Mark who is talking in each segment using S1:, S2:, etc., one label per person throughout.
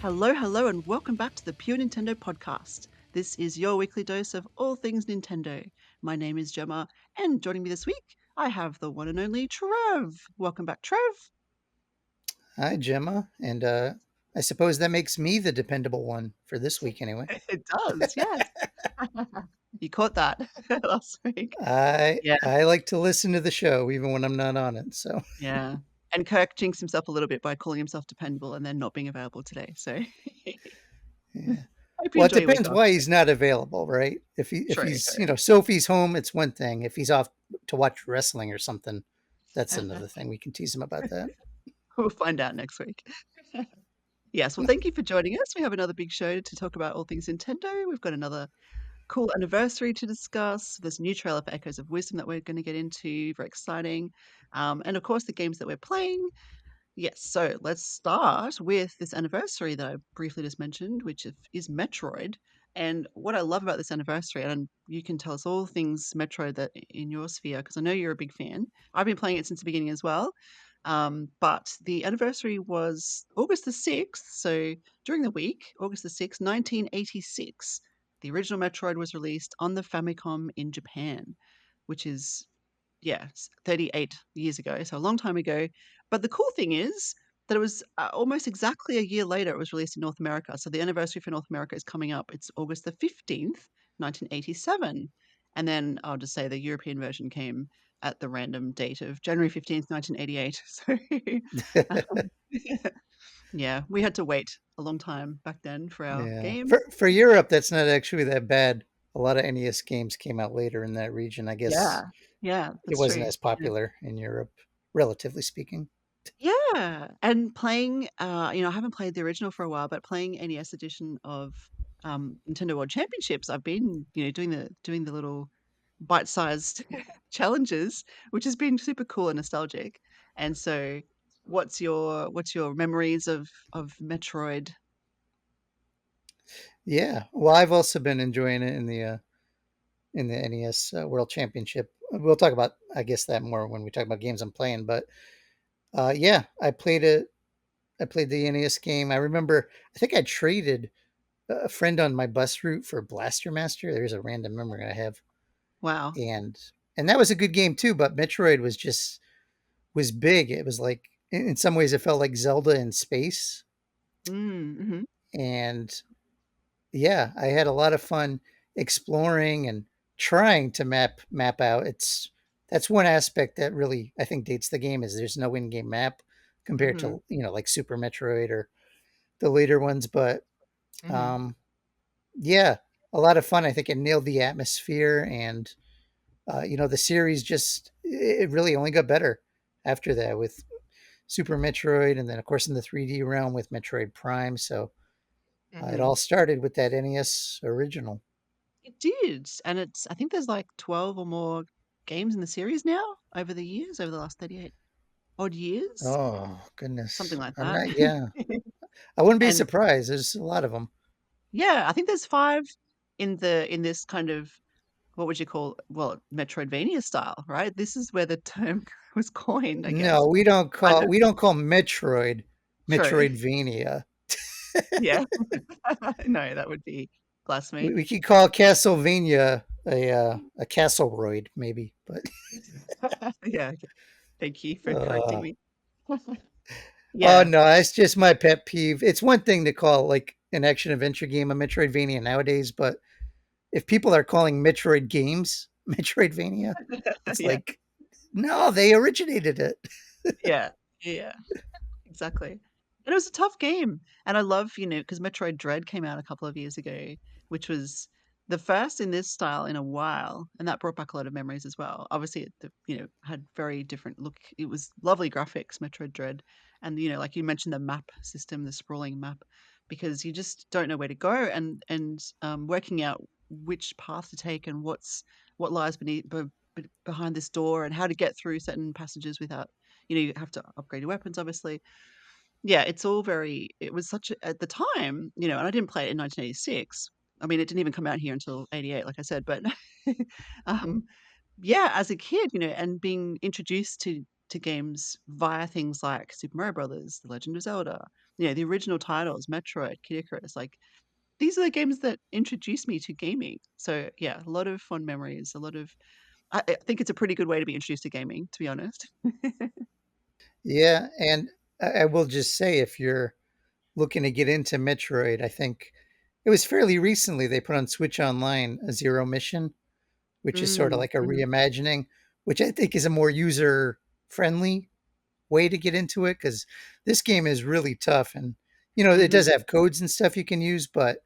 S1: Hello, hello, and welcome back to the Pure Nintendo podcast. This is your weekly dose of all things Nintendo. My name is Gemma, and joining me this week, I have the one and only Trev. Welcome back, Trev.
S2: Hi, Gemma. And I suppose that makes me the dependable one for this week, anyway.
S1: It does, yes. You caught that last week.
S2: I
S1: Yeah,
S2: I like to listen to the show even when I'm not on it. So,
S1: yeah. And Kirk jinxed himself a little bit by calling himself dependable and then not being available today. So
S2: yeah.
S1: hope you
S2: Well, it
S1: enjoy your week
S2: depends
S1: off.
S2: why he's not available, right? If
S1: True,
S2: he's Sophie's home, it's one thing. If he's off to watch wrestling or something, that's
S1: true.
S2: another thing. We can tease him about that.
S1: We'll find out next week. Yes, well, thank you for joining us. We have another big show to talk about all things Nintendo. We've got another cool anniversary to discuss. There's a new trailer for Echoes of Wisdom that we're going to get into. Very exciting. And of course, the games that we're playing. Yes, so let's start with this anniversary that I briefly just mentioned, which is Metroid. And what I love about this anniversary, and you can tell us all things Metroid that in your sphere, because I know you're a big fan. I've been playing it since the beginning as well. But the anniversary was August the 6th. So during the week, August the 6th, 1986, the original Metroid was released on the Famicom in Japan, which is, yeah, 38 years ago. So a long time ago. But the cool thing is that it was almost exactly a year later, it was released in North America. So the anniversary for North America is coming up. It's August the 15th, 1987. And then I'll just say the European version came at the random date of January 15th, 1988. So, um, yeah, we had to wait a long time back then for our
S2: Yeah.
S1: games.
S2: For Europe, that's not actually that bad. A lot of NES games came out later in that region. I guess
S1: Yeah, yeah,
S2: it
S1: that's
S2: wasn't
S1: true.
S2: as
S1: Yeah.
S2: popular in Europe, relatively speaking.
S1: Yeah, and playing, I haven't played the original for a while, but playing NES edition of Nintendo World Championships, I've been, doing the little bite-sized challenges, which has been super cool and nostalgic. And so, what's your memories of Metroid?
S2: Yeah. Well, I've also been enjoying it in the NES World Championship. We'll talk about, I guess, that more when we talk about games I'm playing. But yeah, I played it. I played the NES game. I remember. I think I traded a friend on my bus route for Blaster Master. There's a random memory I have,
S1: Wow.
S2: and that was a good game too. But Metroid was big. It was like in some ways it felt like Zelda in space,
S1: Mm-hmm.
S2: and yeah, I had a lot of fun exploring and trying to map out. That's one aspect that really I think dates the game is there's no in-game map compared
S1: Mm-hmm.
S2: to like Super Metroid or the later ones. But
S1: Mm-hmm.
S2: um, yeah, a lot of fun. I think it nailed the atmosphere, and the series just it really only got better after that with Super Metroid, and then of course in the 3D realm with Metroid Prime. So it
S1: Mm-hmm.
S2: all started with that NES original.
S1: It did, and I think there's like 12 or more games in the series now over the years, over the last 38 odd years,
S2: Oh
S1: something
S2: goodness,
S1: like
S2: I'm
S1: that.
S2: not. Yeah, I wouldn't be
S1: And
S2: surprised. There's a lot of them.
S1: yeah, I think there's 5 in this kind of, what would you call, well, Metroidvania style, right? This is where the term was coined, I
S2: No,
S1: guess. Kind of.
S2: we don't call Metroid
S1: True.
S2: Metroidvania.
S1: Yeah. No, that would be blasphemy.
S2: We could call Castlevania a Castleroid maybe, but
S1: Yeah, okay. Thank you for correcting
S2: uh,
S1: me.
S2: oh
S1: Yeah.
S2: no, it's just my pet peeve. It's one thing to call like an action adventure game a Metroidvania nowadays, but if people are calling Metroid games Metroidvania, it's
S1: Yeah.
S2: like no, they originated it.
S1: Yeah. Yeah. Exactly. And it was a tough game. And I love, because Metroid Dread came out a couple of years ago, which was the first in this style in a while, and that brought back a lot of memories as well. Obviously, had very different look. It was lovely graphics, Metroid Dread, and like you mentioned, the map system, the sprawling map, because you just don't know where to go, and working out which path to take and what lies behind this door, and how to get through certain passages without, you have to upgrade your weapons, obviously. Yeah, it was such a, at the time, and I didn't play it in 1986. I mean, it didn't even come out here until 88, like I said, but um, yeah, as a kid, and being introduced to games via things like Super Mario Brothers, The Legend of Zelda. the original titles, Metroid, Kid Icarus, like, these are the games that introduced me to gaming. So, yeah, a lot of fond memories, a lot of I think it's a pretty good way to be introduced to gaming, to be honest.
S2: Yeah, and I will just say if you're looking to get into Metroid, I think it was fairly recently they put on Switch Online a Zero Mission, which is sort of
S1: Mm,
S2: like a
S1: mhm,
S2: reimagining, which I think is a more user friendly way to get into it because this game is really tough. And, it does
S1: mhm.
S2: have codes and stuff you can use, but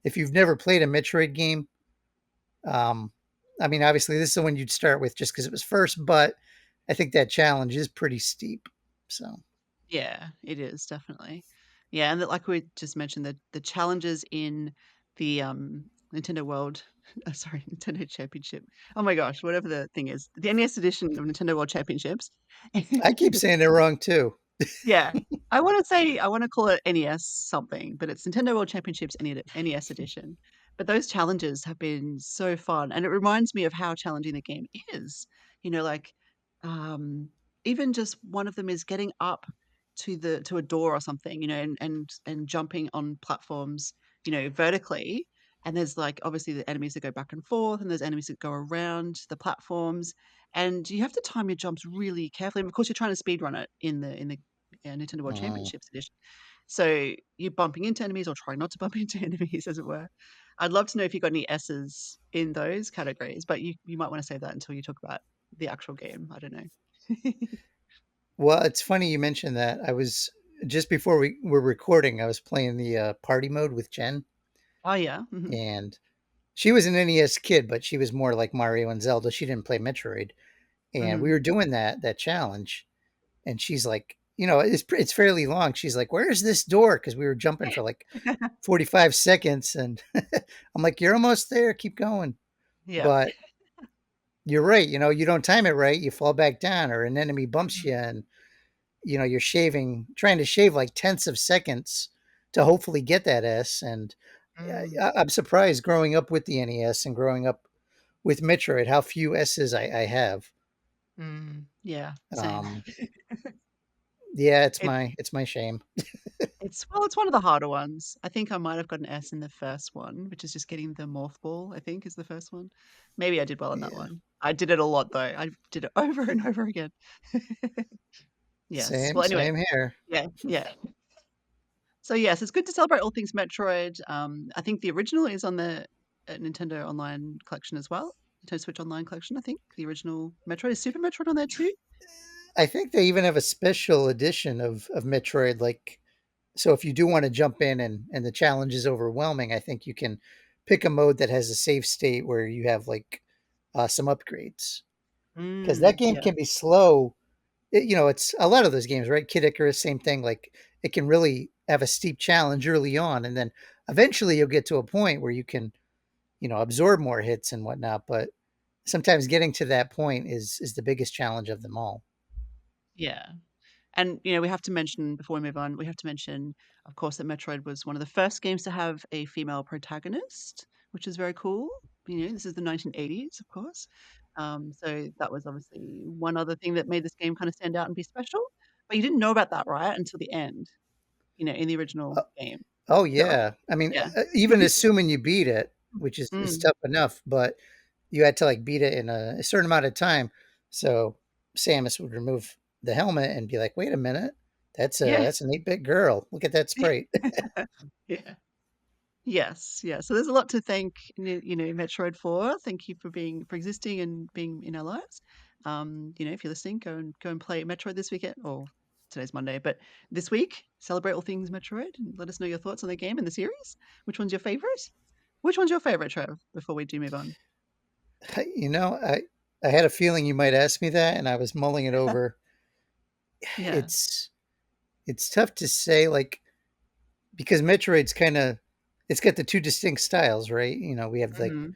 S2: if you've never played a Metroid game, um, I mean, obviously, this is the one you'd start with just because it was first, but I think that challenge is pretty steep. So,
S1: Yeah, it is definitely. Yeah, and that, like we just mentioned, the challenges in the Nintendo World, sorry, Nintendo Championship. Oh my gosh, whatever the thing is, the NES edition of Nintendo World Championships.
S2: I keep saying it wrong too.
S1: Yeah. I wanna call it NES something, but it's Nintendo World Championships NES edition. But those challenges have been so fun, and it reminds me of how challenging the game is. Like, um, even just one of them is getting up to a door or something, and jumping on platforms, vertically, and there's, like, obviously the enemies that go back and forth, and there's enemies that go around the platforms, and you have to time your jumps really carefully, and of course, you're trying to speed run it in the Nintendo World
S2: Mm.
S1: Championships edition. So you're bumping into enemies or trying not to bump into enemies, as it were. I'd love to know if you got any S's in those categories, but you might want to save that until you talk about the actual game. I don't know.
S2: Well, it's funny you mentioned that. I was just before we were recording, I was playing the party mode with Jen,
S1: Oh yeah.
S2: and she was an NES kid, but she was more like Mario and Zelda. She didn't play Metroid, and we
S1: Hmm.
S2: were doing that challenge, and she's like, it's fairly long. She's like, "Where's this door?" Because we were jumping for like 45 seconds, and I'm like, "You're almost there. Keep going."
S1: Yeah.
S2: But you're right. You don't time it right, you fall back down, or an enemy bumps
S1: Mhm.
S2: you, and you're trying to shave like tenths of seconds to hopefully get that S. And
S1: Mm,
S2: I'm surprised growing up with the NES and growing up with Metroid how few S's I have.
S1: yeah, same.
S2: Um, yeah, it's
S1: It
S2: my shame.
S1: it's one of the harder ones. I think I might have got an S in the first one, which is just getting the morph ball, I think is the first one. Maybe I did well in that
S2: Yeah,
S1: one. I did it a lot though. I did it over and over again. Yes.
S2: same
S1: Well, anyway,
S2: same here.
S1: yeah, yeah. So yes, it's good to celebrate all things Metroid. I think the original is on the Nintendo Online collection as well. Nintendo Switch Online collection, I think. The original Metroid. Is Super Metroid on there too?
S2: I think they even have a special edition of Metroid. Like, so if you do want to jump in and the challenge is overwhelming, I think you can pick a mode that has a save state where you have like some upgrades because that game
S1: Yeah.
S2: can be slow. It's a lot of those games, right? Kid Icarus, same thing. Like it can really have a steep challenge early on, and then eventually you'll get to a point where you can, absorb more hits and whatnot. But sometimes getting to that point is the biggest challenge of them all.
S1: Yeah. And, we have to mention, before we move on, we have to mention, of course, that Metroid was one of the first games to have a female protagonist, which is very cool. This is the 1980s, of course. So that was obviously one other thing that made this game kind of stand out and be special. But you didn't know about that, right? Until the end, in the original
S2: Uh,
S1: game.
S2: oh
S1: So,
S2: yeah, I mean,
S1: yeah.
S2: even assuming you beat it, which is
S1: Mm,
S2: tough enough, but you had to like beat it in a certain amount of time. So Samus would remove the helmet and be like, "Wait a minute,
S1: yeah.
S2: that's an 8-bit girl. Look at that sprite."
S1: Yeah. Yes, yeah. So there's a lot to thank, Metroid for. Thank you for existing and being in our lives. If you're listening, go and play Metroid this weekend. Or today's Monday, but this week, celebrate all things Metroid and let us know your thoughts on the game and the series. Which one's your favorite? Which one's your favorite, Trev? Before we do move on.
S2: You know, I had a feeling you might ask me that, and I was mulling it over.
S1: Yeah.
S2: It's it's tough to say, like because Metroid's kind of it's got the two distinct styles, right? We have like
S1: Hmm.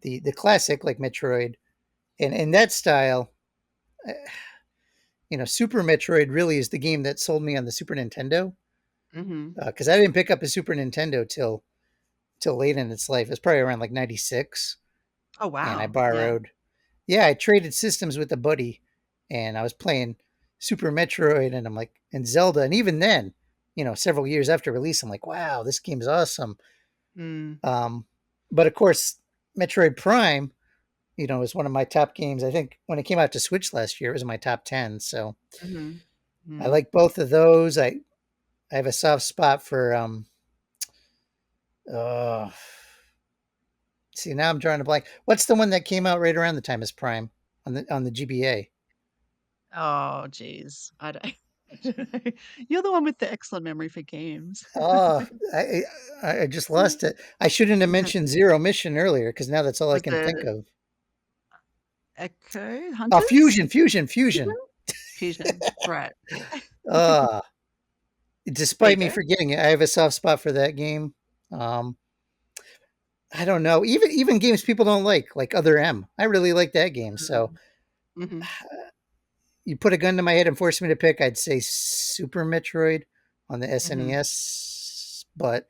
S2: the classic like Metroid, and in that style, uh, Super Metroid really is the game that sold me on the Super Nintendo
S1: Hmm.
S2: because I didn't pick up a Super Nintendo till late in its life. It's probably around like '96,
S1: Oh
S2: and I
S1: wow. Yeah.
S2: borrowed. Yeah, I traded systems with a buddy, and I was playing Super Metroid, and I'm like, and Zelda, and even then, several years after release, I'm like, wow, this game's awesome.
S1: Mm.
S2: Um, but of course, Metroid Prime, is one of my top games. I think when it came out to Switch last year, it was in my top 10. So
S1: Mhm.
S2: I
S1: Mm.
S2: like both of those. I have a soft spot for uh see, now I'm drawing a blank. What's the one that came out right around the time as Prime on the GBA?
S1: Oh, geez. I don't I don't know. You're the one with the excellent memory for games.
S2: Oh, I just lost it. I shouldn't have mentioned Zero Mission earlier because now that's all I
S1: Was
S2: can think
S1: it
S2: of.
S1: Echo
S2: Oh,
S1: Hunters?
S2: Fusion, Fusion,
S1: Fusion?
S2: Fusion.
S1: Fusion, right.
S2: Uh,
S1: There you
S2: despite me
S1: go.
S2: forgetting it, I have a soft spot for that game. Um, I don't know. Even games people don't like Other M. I really like that game. So
S1: Mm. Mhm.
S2: you put a gun to my head and force me to pick, I'd say Super Metroid on the
S1: Mhm.
S2: SNES, but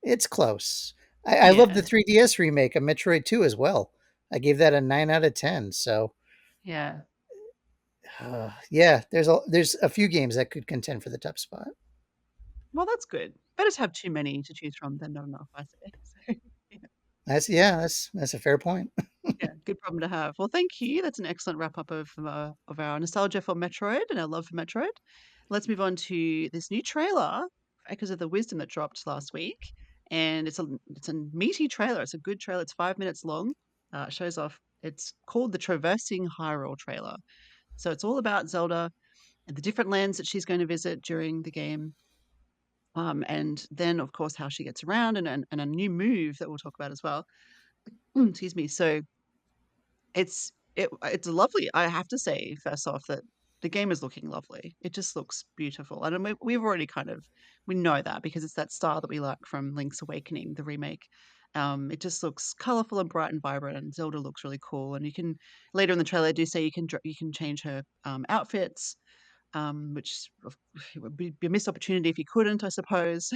S2: it's close. I love the
S1: Yeah.
S2: 3DS remake of Metroid 2 as well. I gave that a 9 out of 10. So
S1: Yeah.
S2: yeah, there's a few games that could contend for the top spot.
S1: Well, that's good. Better to have too many to choose from than not enough, I say. So, yeah.
S2: That's a fair point.
S1: Yeah, good problem to have. Well, thank you. That's an excellent wrap up of our nostalgia for Metroid and our love for Metroid. Let's move on to this new trailer for Echoes of the Wisdom that dropped last week, and it's a meaty trailer. It's a good trailer. It's 5 minutes long. It shows off. It's called the Traversing Hyrule trailer. So it's all about Zelda and the different lands that she's going to visit during the game. And then, of course, how she gets around and a new move that we'll talk about as well. Excuse me. So it's lovely. I have to say, first off, that the game is looking lovely. It just looks beautiful, and we've already we know that because it's that style that we like from Link's Awakening, the remake. It just looks colorful and bright and vibrant, and Zelda looks really cool. And you can later in the trailer, I do say you can change her outfits, which it would be a missed opportunity if you couldn't, I suppose.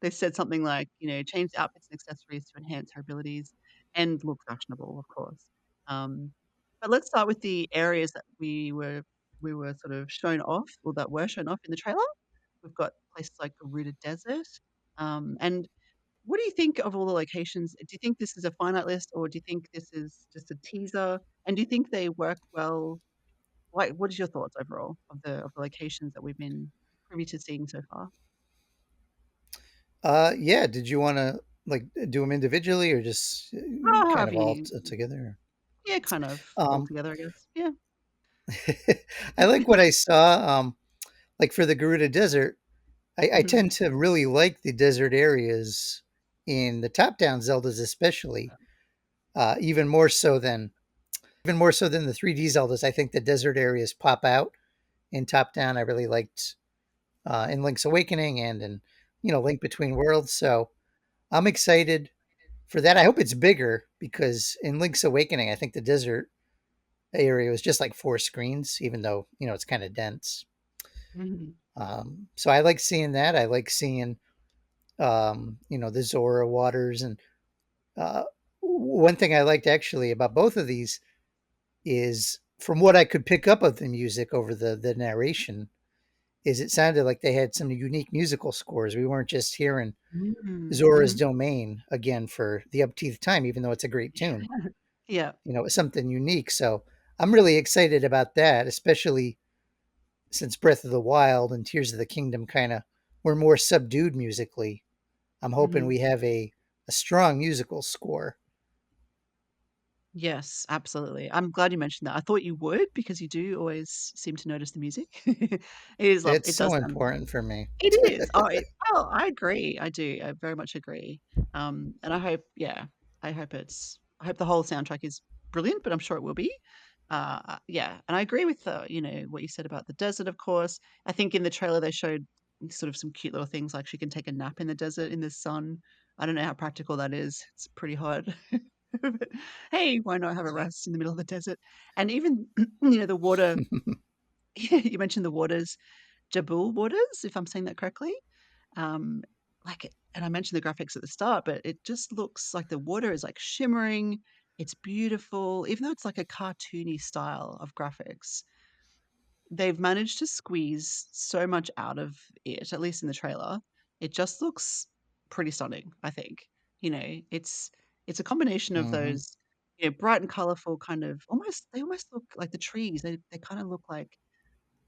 S1: They said something like, change outfits and accessories to enhance her abilities and look fashionable, of course. Um, but let's start with the areas that we were sort of shown off, or that were shown off in the trailer. We've got places like the Rooted Desert. And what do you think of all the locations? Do you think this is a finite list, or do you think this is just a teaser? And do you think they work well? What is your thoughts overall of the locations that we've been privy to seeing so far?
S2: Yeah, did you want to like do them individually or just
S1: Oh,
S2: kind
S1: however
S2: of all
S1: you
S2: together?
S1: Yeah, kind of all
S2: Um,
S1: together, I guess. Yeah.
S2: I like what I saw. Like for the Garuda Desert, I
S1: Mhm.
S2: tend to really like the desert areas in the top-down Zeldas, especially even more so than the 3D Zeldas. I think the desert areas pop out in top-down. I really liked in Link's Awakening and in Link Between Worlds. So I'm excited for that. I hope it's bigger because in Link's Awakening, I think the desert area was just like 4 screens, even though it's kind of dense.
S1: Mhm.
S2: So I like seeing that. I like seeing the Zora waters. And uh, one thing I liked actually about both of these is from what I could pick up of the music over the narration is it sounded like they had some unique musical scores. We weren't just hearing
S1: Mm,
S2: Zora's
S1: mhm.
S2: Domain again for the upteenth time, even though it's a great tune.
S1: Yeah.
S2: It's something unique. So I'm really excited about that, especially since Breath of the Wild and Tears of the Kingdom kind of were more subdued musically. I'm hoping
S1: Mhm.
S2: we have a strong musical score.
S1: Yes, absolutely. I'm glad you mentioned that. I thought you would because you do always seem to notice the music. It is lovely.
S2: It's
S1: It
S2: so
S1: does sound
S2: important for me.
S1: It is. I agree. I do. I very much agree. And I hope, yeah, I hope the whole soundtrack is brilliant, but I'm sure it will be. Yeah, and I agree with what you said about the desert. Of course, I think in the trailer they showed sort of some cute little things like she can take a nap in the desert in the sun. I don't know how practical that is. It's pretty hot. But, hey, why not have a rest in the middle of the desert? And even the water. You mentioned the waters, Jabul waters, if I'm saying that correctly. Um, and I mentioned the graphics at the start, but it just looks like the water is like shimmering. It's beautiful, even though it's like a cartoony style of graphics. they've managed to squeeze so much out of it, at least in the trailer. It just looks pretty stunning, I think. You know, it's a combination of
S2: Hmm.
S1: those, you know, bright and colorful kind of they almost look like the trees. They kind of look like,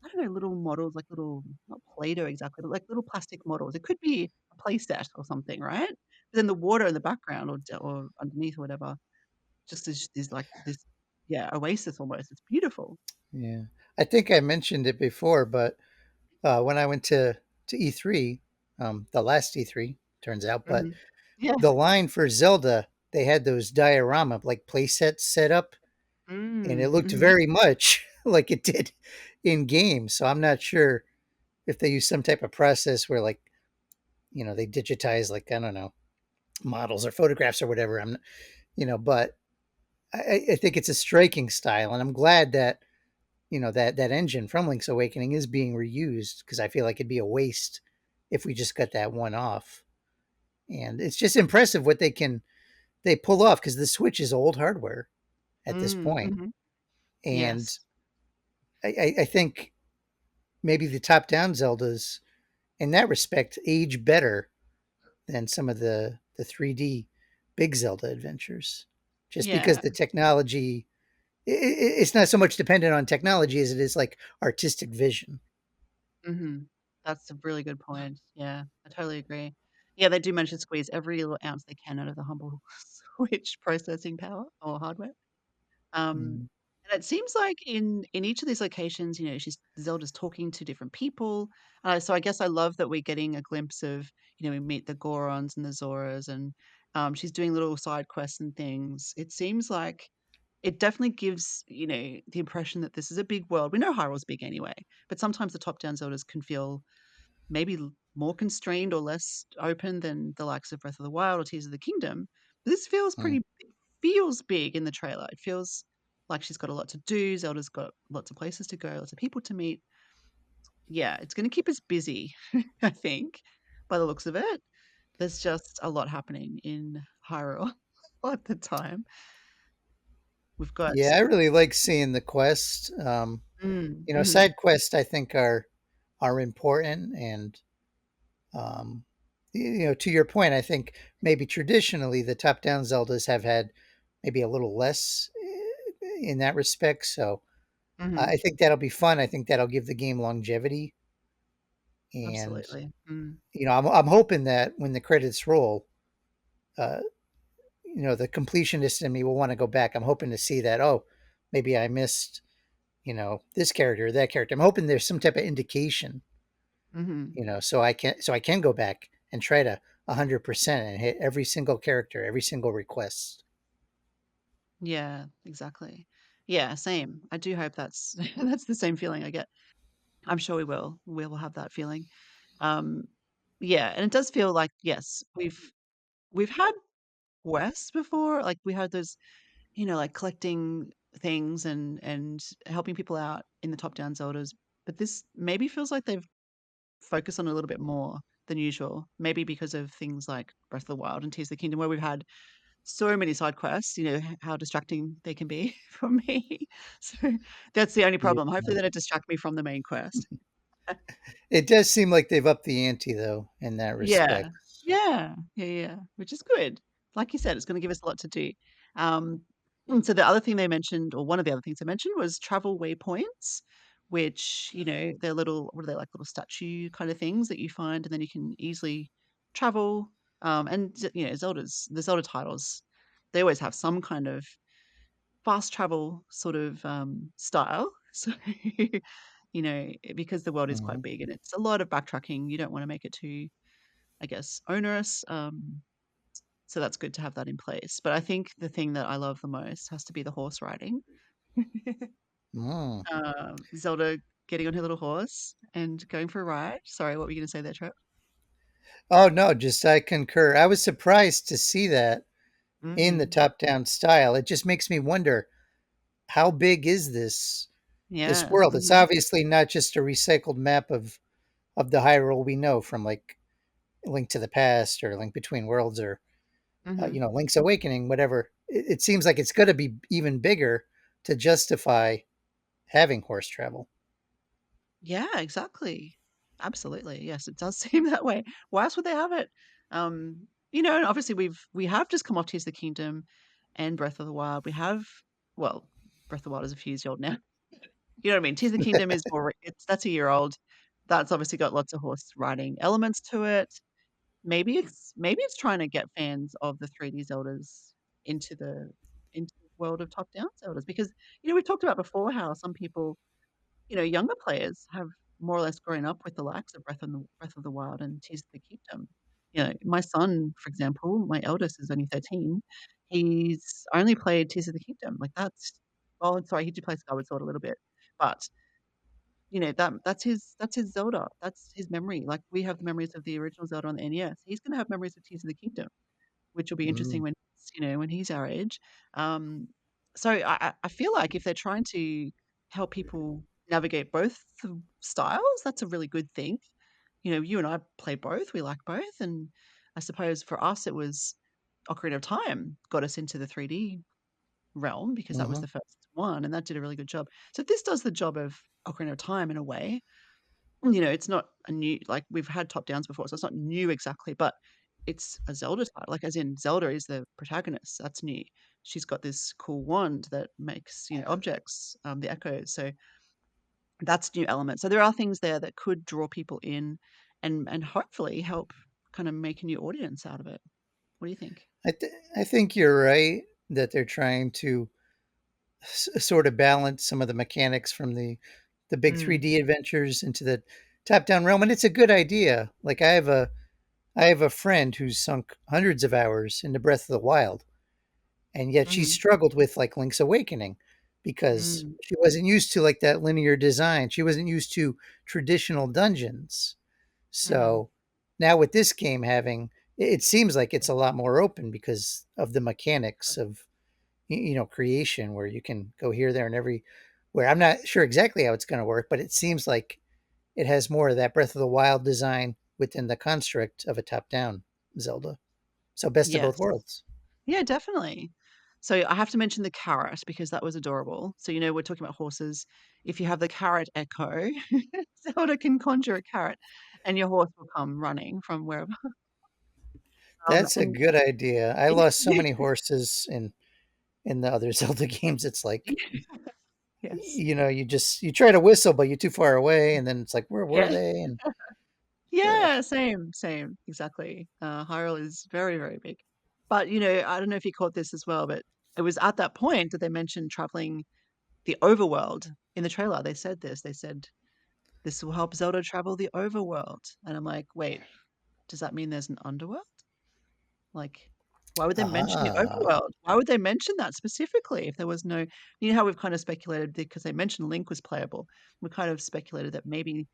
S1: I don't know, little models, like little, not Play-Doh exactly, but like little plastic models. It could be a play set or something, right? But then the water in the background or underneath or whatever, just is like this, yeah, oasis almost. It's beautiful.
S2: Yeah, I think I mentioned it before, but when I went to E3, the last E3 turns out, but
S1: Mhm. Yeah.
S2: the line for Zelda, they had those diorama like play sets set up, and it
S1: Mm,
S2: looked
S1: mhm,
S2: very much like it did in game. So I'm not sure if they use some type of process where like they digitize like I don't know models or photographs or whatever. I'm but I think it's a striking style, and I'm glad that that engine from Link's Awakening is being reused because I feel like it'd be a waste if we just got that one off. And it's just impressive what they pull off because the Switch is old hardware at this point,
S1: mhm.
S2: and
S1: Yes.
S2: I think maybe the top-down Zeldas in that respect age better than some of the 3D big Zelda adventures, just because
S1: Yeah.
S2: the technology it's not so much dependent on technology as it is like artistic vision.
S1: Mhm. That's a really good point. Yeah, I totally agree. Yeah, they do manage to squeeze every little ounce they can out of the humble Switch processing power or hardware. Um,
S2: Mm.
S1: and it seems like in each of these locations, you know, Zelda's talking to different people. So I guess I love that we're getting a glimpse of, you know, we meet the Gorons and the Zoras, and she's doing little side quests and things. It seems like it definitely gives, you know, the impression that this is a big world. We know Hyrule's big anyway, but sometimes the top-down Zeldas can feel maybe more constrained or less open than the likes of Breath of the Wild or Tears of the Kingdom. But this feels
S2: Mm.
S1: it feels big in the trailer. It feels like she's got a lot to do. Zelda's got lots of places to go, lots of people to meet. Yeah, it's going to keep us busy, I think, by the looks of it. There's just a lot happening in Hyrule at the time. We've got
S2: Yeah, I really like seeing the quest.
S1: mhm,
S2: Side quests I think are important, and um, to your point, I think maybe traditionally the top-down Zeldas have had maybe a little less in that respect. So I
S1: mhm,
S2: think that'll be fun. I think that'll give the game longevity, and
S1: absolutely. Mm,
S2: I'm hoping that when the credits roll, uh, the completionist in me will want to go back. I'm hoping to see that. Oh, maybe I missed this character or that character. I'm hoping there's some type of indication,
S1: mhm.
S2: so I can go back and try to 100% and hit every single character, every single request.
S1: Yeah, exactly. Yeah, same. I do hope that's that's the same feeling I get. I'm sure we will. We will have that feeling. Um, yeah, and it does feel like, yes, we've had quests before. Like we had those, you know, like collecting things and helping people out in the top-down Zeldas. But this maybe feels like they've focused on it a little bit more than usual. Maybe because of things like Breath of the Wild and Tears of the Kingdom, where we've had so many side quests, you know, how distracting they can be for me. So that's the only
S2: Yeah.
S1: problem. Hopefully they don't distract me from the main quest.
S2: It does seem like they've upped the ante though in that
S1: Yeah.
S2: respect.
S1: Yeah, which is good. Like you said, it's gonna give us a lot to do. Um, so the other thing they mentioned, or one of the other things they mentioned was travel waypoints, which, you know, they're little, what are they, like little statue kind of things that you find, and then you can easily travel. You know, the Zelda titles, they always have some kind of fast travel sort of style. So, you know, because the world is quite
S2: Mhm.
S1: big and it's a lot of backtracking, you don't want to make it too, I guess, onerous. So that's good to have that in place. But I think the thing that I love the most has to be the horse riding.
S2: Mm.
S1: Zelda getting on her little horse and going for a ride. Sorry, what were you going to say there, Trip?
S2: Oh no, just I concur. I was surprised to see that in the
S1: Mm,
S2: top-down style. It just makes me wonder how big is this
S1: yeah.
S2: world? It's
S1: Hmm.
S2: obviously not just a recycled map of the Hyrule we know from like Link to the Past or Link Between Worlds or
S1: Hmm.
S2: Link's Awakening, whatever. It seems like it's going to be even bigger to justify having horse travel.
S1: Yeah, exactly. Absolutely. Yes, it does seem that way. Why else would they have it? And obviously we have just come off Tears of the Kingdom and Breath of the Wild. We have well, Breath of the Wild is a few years old now. You know what I mean? Tears of the Kingdom is more it's that's a year old. That's obviously got lots of horse riding elements to it. Maybe it's trying to get fans of the 3D Zeldas into the world of top-down Zeldas because, we've talked about before how some people younger players have more or less grown up with the likes of Breath of the Wild and Tears of the Kingdom. My son, for example, my eldest is only 13. He's only played Tears of the Kingdom. Like that's oh, sorry, he did play Skyward Sword a little bit, but that's his Zelda. That's his memory. Like we have the memories of the original Zelda on the NES. He's going to have memories of Tears of the Kingdom, which will be interesting
S2: Mm,
S1: when he's our age. Um, so I feel like if they're trying to help people navigate both the styles, that's a really good thing. You and I play both, we like both, and I suppose for us it was Ocarina of Time got us into the 3D realm because that was
S2: mhm.
S1: the first one, and that did a really good job. So this does the job of Ocarina of Time in a way. It's not a new like, we've had top downs before, so it's not new exactly, but it's a Zelda title, like, as in Zelda is the protagonist, that's new. She's got this cool wand that makes, objects, the echoes, so that's new element. So there are things there that could draw people in and hopefully help kinda make a new audience out of it. What do you think?
S2: I think you're right that they're trying to sort of balance some of the mechanics from the big
S1: Mm,
S2: 3D adventures into the top down realm, and it's a good idea. Like I have a friend who's sunk hundreds of hours into Breath of the Wild, and yet she
S1: mhm,
S2: struggled with like Link's Awakening because
S1: mm,
S2: she wasn't used to like that linear design. She wasn't used to traditional dungeons.
S1: mm,
S2: So now with this game having, it seems like it's a lot more open because of the mechanics of creation, where you can go here, there, and every where. I'm not sure exactly how it's going to work, but it seems like it has more of that Breath of the Wild design within the construct of a top-down Zelda. So best of both
S1: yes.
S2: worlds.
S1: Yeah, definitely. So I have to mention the carrot because that was adorable. So, we're talking about horses. If you have the carrot echo, Zelda can conjure a carrot and your horse will come running from wherever.
S2: That's a
S1: And
S2: good idea. I lost so many horses in the other Zelda games. It's like
S1: yes.
S2: you try to whistle, but you're too far away, and then it's like where were
S1: Yeah.
S2: they? And ugh.
S1: Yeah, same, exactly. Hyrule is very, very big. But, I don't know if you caught this as well, but it was at that point that they mentioned traveling the overworld in the trailer. They said this. They said, "This will help Zelda travel the overworld." And I'm like, "Wait, does that mean there's an underworld?" Like, why would they mention the
S2: Ah,
S1: overworld? Why would they mention that specifically if there was no how we've kind of speculated because they mentioned Link was playable. We kind of speculated that maybe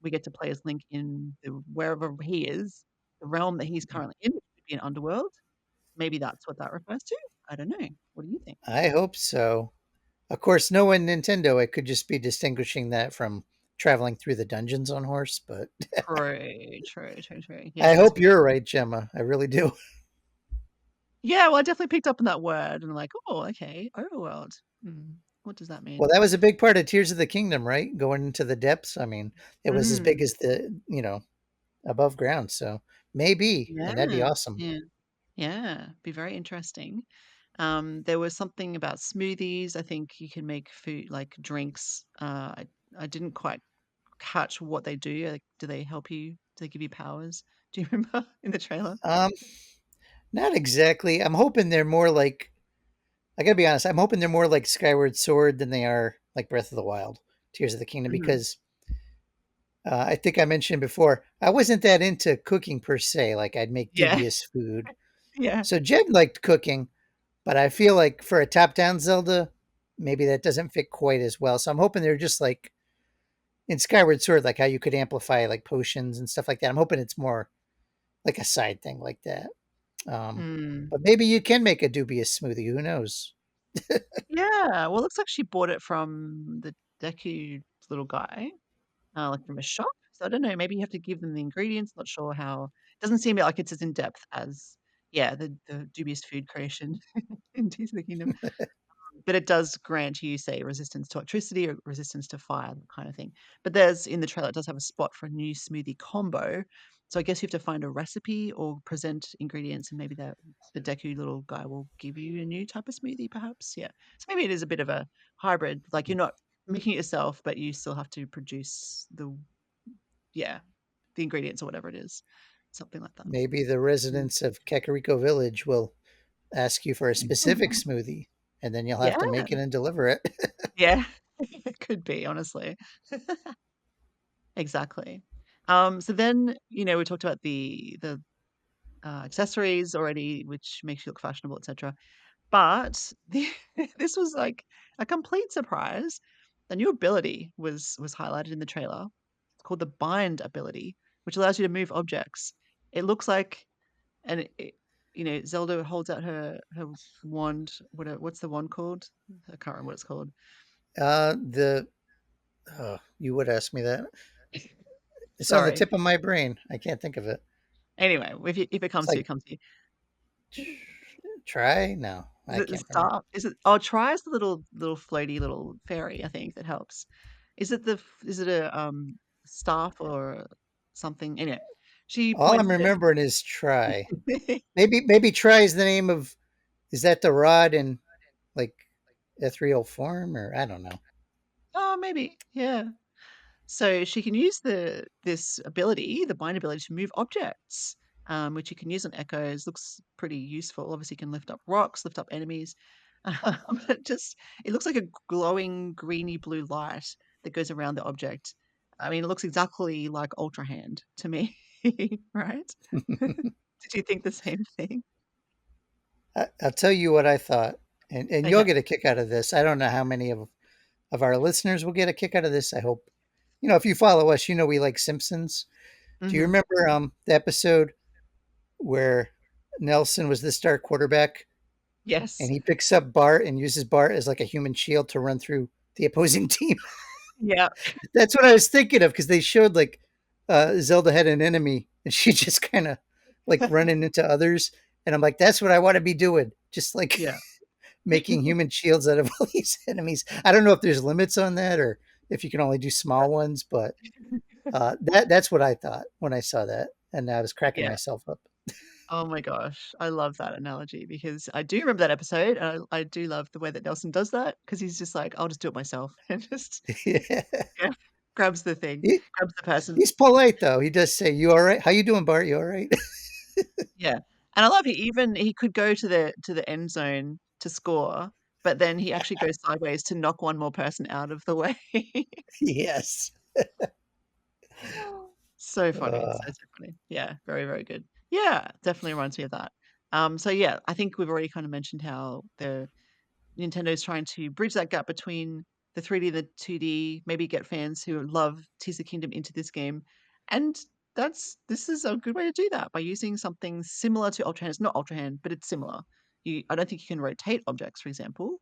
S1: we get to play as Link in the wherever he is, the realm that he's currently in, which would be an underworld. Maybe that's what that refers to? I don't know. What do you think?
S2: I hope so. Of course, knowing Nintendo, it could just be distinguishing that from traveling through the dungeons on horse, but
S1: True, true, true, true.
S2: I
S1: Yes,
S2: hope you're right, Gemma. I really do.
S1: yeah, well, I definitely picked up on that word and I'm like, "Oh, okay, overworld. What does that
S2: Well,
S1: mean?"
S2: that was a big part of Tears of the Kingdom, right? Going into the depths. I mean, it was as big
S1: Mm,
S2: as above ground. So maybe, and that'd be
S1: yeah,
S2: awesome.
S1: yeah, yeah, be very interesting. There was something about smoothies. I think you can make food like drinks. I didn't quite catch what they do. Like, do they help you? Do they give you powers? Do you remember in the trailer?
S2: Um, Not exactly. I'm hoping they're more like, I gotta be honest, I'm hoping they're more like Skyward Sword than they are like Breath of the Wild, Tears of the Kingdom,
S1: Mhm.
S2: because I think I mentioned before, I wasn't that into cooking per se. Like I'd make
S1: Yeah,
S2: dubious food.
S1: yeah.
S2: So Jen liked cooking, but I feel like for a top-down Zelda, maybe that doesn't fit quite as well. So I'm hoping they're just like in Skyward Sword, like how you could amplify like potions and stuff like that. I'm hoping it's more like a side thing like that. Um,
S1: Mm.
S2: but maybe you can make a dubious smoothie. Who knows?
S1: Yeah. Well, it looks like she bought it from the Deku little guy, like from a shop. So I don't know. Maybe you have to give them the ingredients. Not sure how. Doesn't seem like it's as in depth as yeah the dubious food creation in Tears of the Kingdom. but it does grant you, say, resistance to electricity or resistance to fire, that kind of thing. But there's in the trailer, it does have a spot for a new smoothie combo. So I guess you have to find a recipe or present ingredients, and maybe the Deku little guy will give you a new type of smoothie, perhaps. Yeah. So maybe it is a bit of a hybrid. Like you're not making it yourself, but you still have to produce yeah, the ingredients or whatever it is. Something like that.
S2: Maybe the
S1: Mm.
S2: residents of Kakariko Village will ask you for a specific smoothie, and then you'll have
S1: Yeah.
S2: to make it and deliver it.
S1: Yeah. It could be, honestly. Exactly. So then, we talked about the accessories already, which makes you look fashionable, etc. But this was like a complete surprise. The new ability was highlighted in the trailer. It's called the bind ability, which allows you to move objects. It looks like, and Zelda holds out her wand. What's the wand called? I can't remember what it's called.
S2: The you would ask me that. It's on the
S1: Sorry.
S2: tip of my brain. I can't think of it.
S1: Anyway, if it
S2: It's
S1: comes to you,
S2: like
S1: it comes to you.
S2: try. No,
S1: Is
S2: I
S1: it the
S2: can't remember.
S1: staff? Is it? Oh, try is the little floaty little fairy. I think that helps. Is it a staff or something? Anyway, she
S2: All I'm
S1: points it.
S2: remembering is try. Maybe try is the name of. Is that the rod in like ethereal form, or I don't know.
S1: Oh, maybe. Yeah. So she can use this ability, the bind ability, to move objects, which you can use on echoes. Looks pretty useful. Obviously, you can lift up rocks, lift up enemies. But it looks like a glowing greeny blue light that goes around the object. I mean, it looks exactly like Ultra Hand to me, right? Did you think the same thing?
S2: I'll tell you what I thought, and you'll
S1: Okay.
S2: get a kick out of this. I don't know how many of our listeners will get a kick out of this. I hope if you follow us, we like Simpsons. Do you
S1: Hmm.
S2: remember the episode where Nelson was the star quarterback and
S1: Yes.
S2: he picks up Bart and uses Bart as like a human shield to run through the opposing team?
S1: Yeah.
S2: That's what I was thinking of because they showed like Zelda had an enemy and she just kind of like running into others. And I'm like, that's what I want to be doing. Just like
S1: Yeah.
S2: making human shields out of all these enemies. I don't know if there's limits on that or if you can only do small ones, but that's what I thought when I saw that. And I was cracking
S1: Yeah.
S2: myself up.
S1: Oh my gosh, I love that analogy because I do remember that episode. I do love the way that Nelson does that because he's just like, I'll just do it myself and just
S2: Yeah.
S1: yeah, grabs the thing,
S2: He,
S1: grabs the person.
S2: he's polite though. He does say, "You all right? How you doing, Bart? You all right?"
S1: Yeah, and I love he could go to the end zone to score, but then he actually goes sideways to knock one more person out of the way.
S2: Yes.
S1: So funny,
S2: Uh,
S1: so funny. Yeah, very, very good. Yeah, definitely reminds me of that. So yeah, I think we've already kind of mentioned how the Nintendo's trying to bridge that gap between the 3D and the 2D, maybe get fans who love Tears of the Kingdom into this game. And this is a good way to do that by using something similar to Ultra Hand. It's not Ultra Hand, but it's similar. I don't think you can rotate objects, for example,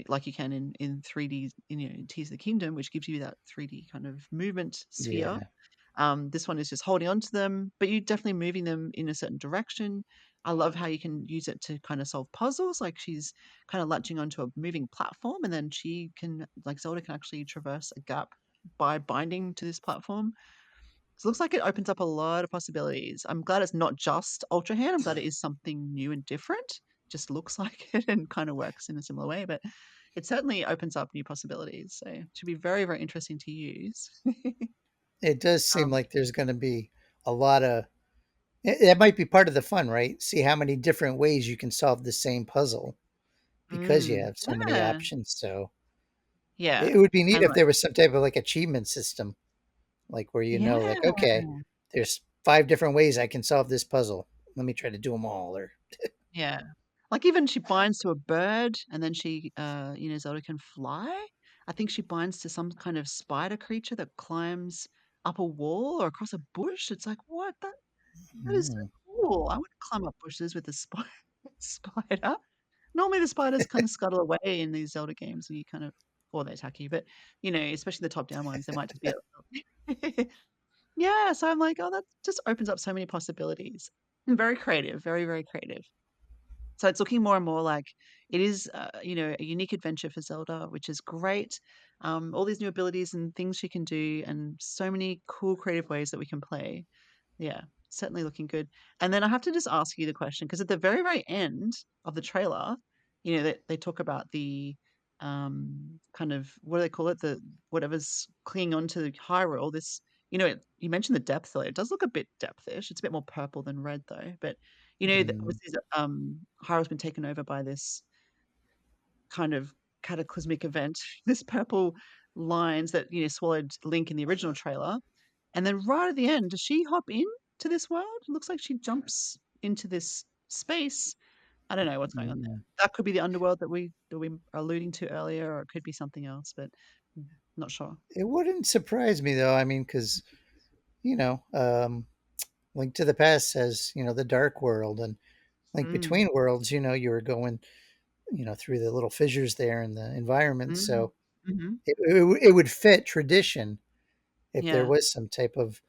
S1: like you can in 3D in Tears of the Kingdom, which gives you that 3D kind of movement sphere.
S2: yeah.
S1: This one is just holding on to them, but you're definitely moving them in a certain direction. I love how you can use it to kind of solve puzzles. Like she's kind of latching onto a moving platform, and then like Zelda can actually traverse a gap by binding to this platform. So it looks like it opens up a lot of possibilities. I'm glad it's not just Ultra Hand. I'm glad it is something new and different. Just looks like it and kind of works in a similar way, but it certainly opens up new possibilities. So it should be very, very interesting to use.
S2: It does seem
S1: um,
S2: like there's going to be a lot of. That might be part of the fun, right? See how many different ways you can solve the same puzzle because you have so many
S1: yeah.
S2: options. So
S1: Yeah,
S2: it would be neat
S1: and
S2: if
S1: like
S2: there was some type of like achievement system, like where
S1: yeah,
S2: like, okay, there's 5 different ways I can solve this puzzle. Let me try to do them all. Or
S1: yeah. Like even she binds to a bird and then Zelda can fly. I think she binds to some kind of spider creature that climbs up a wall or across a bush. It's like, what? That is so
S2: mm,
S1: cool. I would climb up bushes with a spider. Normally the spiders kind of scuttle away in these Zelda games and you kind of or they attack you, but especially the top-down ones, they might just be Yeah, so I'm like, "Oh, that just opens up so many possibilities." And very creative, very, very creative. So it's looking more and more like it is, a unique adventure for Zelda, which is great. All these new abilities and things she can do, and so many cool creative ways that we can play. Yeah, certainly looking good. And then I have to just ask you the question because at the very, very end of the trailer, they talk about the kind of what do they call it? The whatever's clinging onto Hyrule. This, you mentioned the depth there. It does look a bit depthish. It's a bit more purple than red though. But
S2: Mm,
S1: obviously, Hyrule's been taken over by this kind of cataclysmic event. This purple lines that swallowed Link in the original trailer, and then right at the end, does she hop in to this world? It looks like she jumps into this space. I don't know what's going on there.
S2: mm.
S1: That could be the underworld that we are alluding to earlier, or it could be something else, but not sure.
S2: It wouldn't surprise me though. I mean, because you know, Link to the Past says the Dark World, and Link
S1: Mm,
S2: Between Worlds. You were going through the little fissures there in the environment,
S1: mm,
S2: so
S1: mhm.
S2: it would fit tradition if there
S1: Yeah.
S2: was some type of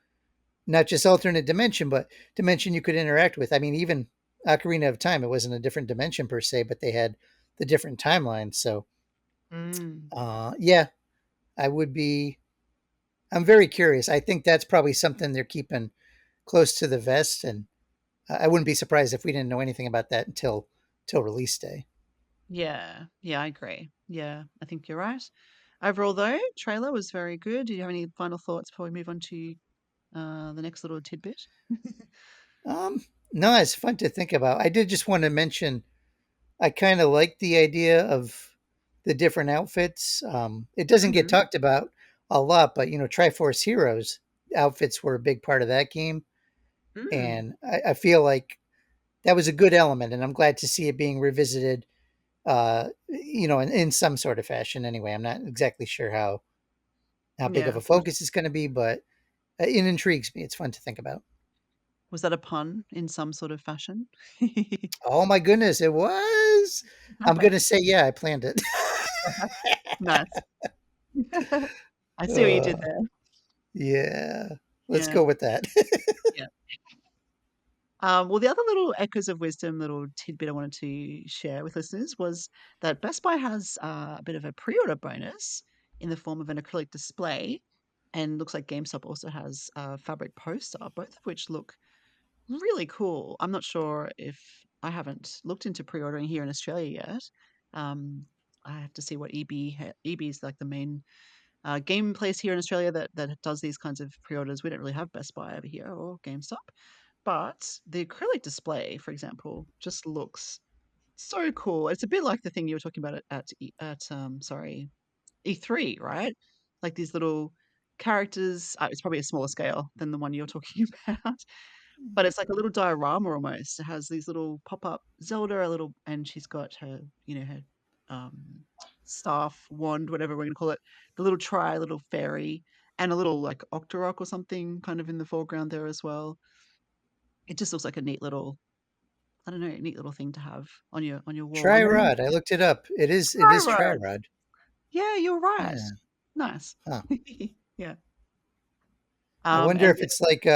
S2: not just alternate dimension, but dimension you could interact with. I mean, even Ocarina of Time, it wasn't a different dimension per se, but they had the different timelines. So,
S1: Mm,
S2: yeah, I would be. I'm very curious. I think that's probably something they're keeping close to the vest, and I wouldn't be surprised if we didn't know anything about that until release day.
S1: yeah. Yeah, I agree. Yeah, I think you're right. Overall, though, trailer was very good. Do you have any final thoughts before we move on to the next little tidbit?
S2: Um, no, it's fun to think about. I did just want to mention I kind of like the idea of the different outfits. It doesn't get
S1: Mhm.
S2: talked about a lot, but Triforce Heroes outfits were a big part of that game,
S1: Mm.
S2: and I feel like that was a good element, and I'm glad to see it being revisited. In some sort of fashion. Anyway, I'm not exactly sure how big of
S1: Yeah.
S2: a focus it's going to be, but it intrigues me. It's fun to think about.
S1: Was that a pun in some sort of fashion?
S2: Oh my goodness, it was. I'm going to say, yeah, I planned it.
S1: Nice. I see what you
S2: uh,
S1: did there.
S2: yeah, let's
S1: Yeah,
S2: go with that.
S1: yeah. Well, the other little echoes of wisdom, little tidbit I wanted to share with listeners was that Best Buy has a bit of a pre-order bonus in the form of an acrylic display, and looks like GameStop also has a fabric poster, both of which look really cool. I'm not sure if I haven't looked into pre-ordering here in Australia yet. Um, I have to see what EB is like the main game place here in Australia that does these kinds of pre-orders. We don't really have Best Buy over here or GameStop, but the acrylic display, for example, just looks so cool. It's a bit like the thing you were talking about sorry, E3, right? Like these little characters. It's probably a smaller scale than the one you're talking about, but it's like a little diorama almost. It has these little pop-up Zelda, and she's got her um, staff, wand, whatever we're gonna call it, the little fairy, and a little like Octorok or something kind of in the foreground there as well. It just looks like a neat little, I don't know, neat little thing to have on your wall. And then
S2: Tri-Rod. I looked it up. It is
S1: Spyro.
S2: Tri-Rod.
S1: Yeah, you're right.
S2: Yeah.
S1: Nice.
S2: Huh.
S1: Yeah.
S2: I wonder
S1: And
S2: if it's like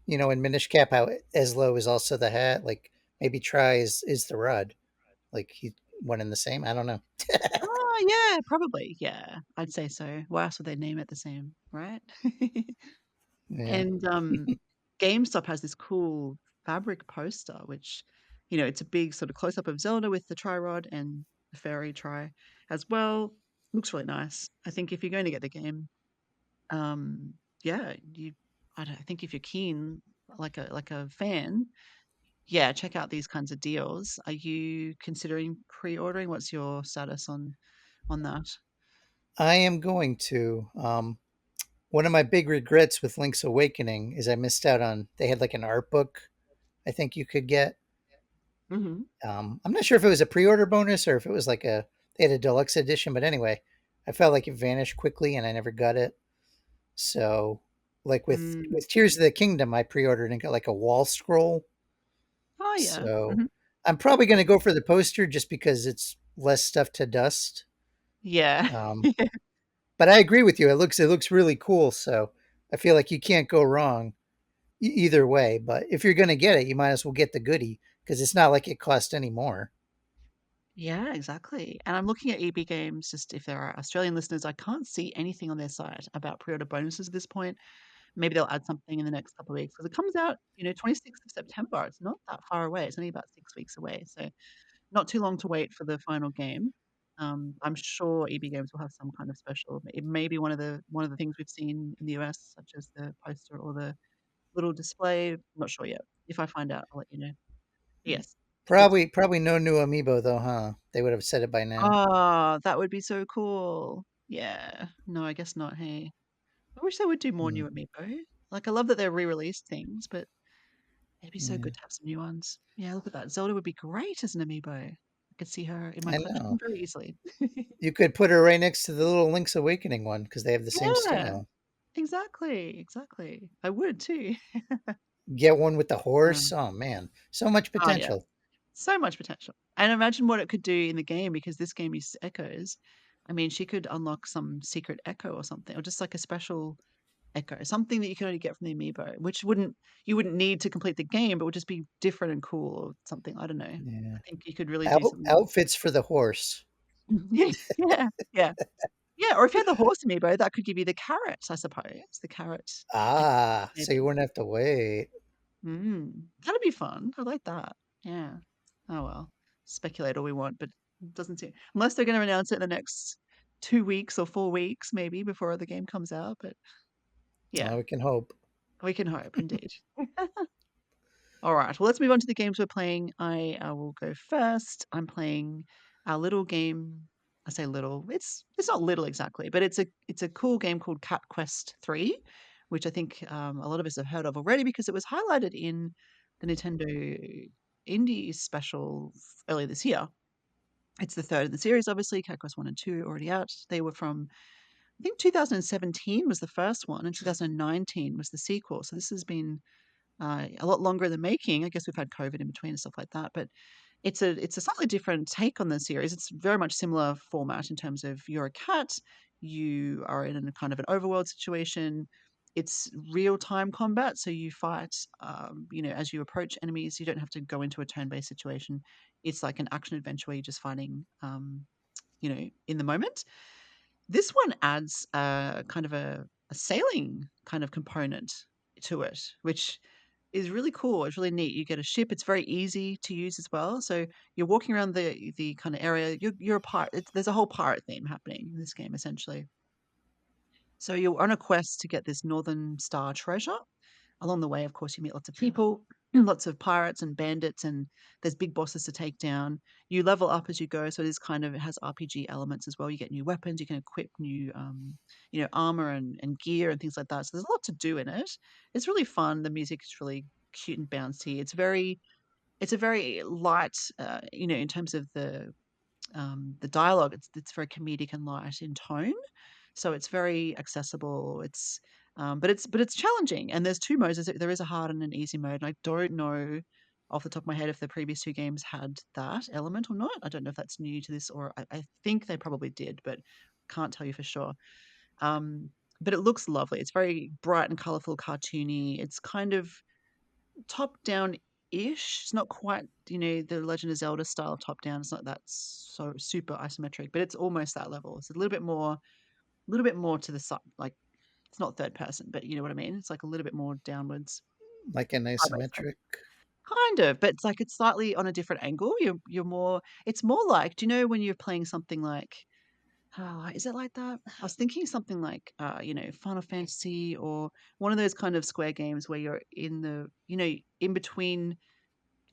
S2: in Minish Cap how Eslo is also the hat. Like maybe Tri is the rod. Like he one and the same. I don't know.
S1: oh yeah, probably. Yeah, I'd say so. Why else would they name it the same, right?
S2: Yeah.
S1: And, GameStop has this cool fabric poster, which, it's a big sort of close up of Zelda with the Tri-Rod and the fairy Tri as well. Looks really nice. I think if you're going to get the game, um, yeah, I think if you're keen, like a fan, yeah, check out these kinds of deals. Are you considering pre-ordering? What's your status on that?
S2: I am going to. One of my big regrets with Link's Awakening is I missed out on. They had like an art book. I think you could get.
S1: Mhm.
S2: I'm not sure if it was a pre-order bonus or if it was like they had a deluxe edition, but anyway, I felt like it vanished quickly and I never got it. So, like with
S1: Mm.
S2: with Tears of the Kingdom, I pre-ordered and got like a wall scroll.
S1: Oh, yeah.
S2: So,
S1: Mhm.
S2: I'm
S1: That's
S2: probably going
S1: cool.
S2: to go for the poster just because it's less stuff to dust.
S1: Yeah.
S2: Um, but I agree with you. It looks really cool. So I feel like you can't go wrong either way. But if you're going to get it, you might as well get the goodie because it's not like it cost any more.
S1: Yeah, exactly. And I'm looking at EB Games, just if there are Australian listeners, I can't see anything on their site about pre-order bonuses at this point. Maybe they'll add something in the next couple of weeks because it comes out, 26th of September. It's not that far away. It's only about 6 weeks away. So not too long to wait for the final game. I'm sure EB Games will have some kind of special. It may be one of the things we've seen in the US, such as the poster or the little display. I'm not sure yet. If I find out, I'll let you know. Yes, it's good stuff.
S2: Probably no new amiibo though, huh? They would have said it by now.
S1: Ah, that would be so cool. Yeah. No, I guess not. Hey, I wish they would do more
S2: Mm,
S1: new Amiibo. Like, I love that they re-released things, but it'd be so
S2: yeah,
S1: good to have some new ones. Yeah, look at that. Zelda would be great as an Amiibo. I could see her in my
S2: I
S1: collection
S2: know.
S1: very easily.
S2: You could put her right next to the little Link's Awakening one because they have the same
S1: Yeah,
S2: style.
S1: exactly, exactly. I would too.
S2: Get one with the horse.
S1: Um,
S2: Oh man, so much
S1: oh yeah,
S2: potential.
S1: so much potential. And imagine what it could do in the game because this game uses echoes. I mean, she could unlock some secret echo or something, or just like a special echo, something that you can only get from the amiibo, which you wouldn't need to complete the game, but would just be different and cool or something. I don't know.
S2: Yeah,
S1: I think you could really do something.
S2: outfits for the horse.
S1: Yeah, yeah, yeah, yeah. Or if you had the horse amiibo, that could give you the carrots, I suppose. The carrot echo,
S2: Ah, so you
S1: maybe.
S2: wouldn't have to wait.
S1: That'd be fun. I like that. Yeah. Oh well. Speculate all we want, but it doesn't seem unless they're going to announce it in the next 2 weeks or 4 weeks, maybe before the game comes out. But yeah,
S2: We can hope.
S1: we can hope, indeed. All right. Well, let's move on to the games we're playing. I will go first. I'm playing a little game. I say little. It's not little exactly, but it's a cool game called Cat Quest 3, which I think a lot of us have heard of already because it was highlighted in the Nintendo Indie special earlier this year. It's the third in the series, obviously. Cat Quest 1 and 2 already out. They were from, I think 2017 was the first one, and 2019 was the sequel. So this has been a lot longer in the making. I guess we've had COVID in between and stuff like that, but it's a slightly different take on the series. It's very much similar format in terms of you're a cat, you are in a kind of an overworld situation. It's real time combat, so you fight. As you approach enemies, you don't have to go into a turn based situation. It's like an action adventure where you're just fighting. In the moment. This one adds kind of a sailing kind of component to it, which is really cool. It's really neat. You get a ship. It's very easy to use as well. So you're walking around the kind of area. You're a pirate. There's a whole pirate theme happening in this game essentially. So you're on a quest to get this Northern Star treasure. Along the way, of course, you meet lots of people, lots of pirates and bandits, and there's big bosses to take down. You level up as you go, so it has RPG elements as well. You get new weapons, you can equip new, armor and gear and things like that. So there's a lot to do in it. It's really fun. The music is really cute and bouncy. It's a very light, in terms of the dialogue. It's very comedic and light in tone, so it's very accessible. But it's challenging, and there's two modes. There is a hard and an easy mode, and I don't know off the top of my head if the previous two games had that element or not. I don't know if that's new to this, or I think they probably did, but can't tell you for sure. Um, but it looks lovely. It's very bright and colorful, cartoony. It's kind of top down ish. It's not quite, the Legend of Zelda style of top down. It's not that so super isometric, but it's almost that level. It's a little bit more to the side. Like it's not third person, but you know what I mean? It's like a little bit more downwards,
S2: Like an
S1: sideways.
S2: isometric.
S1: Kind of, but it's slightly on a different angle. You're more. It's more like. Do you know when you're playing something like? Oh, is it like that? I was thinking something like, Final Fantasy or one of those kind of square games where you're in between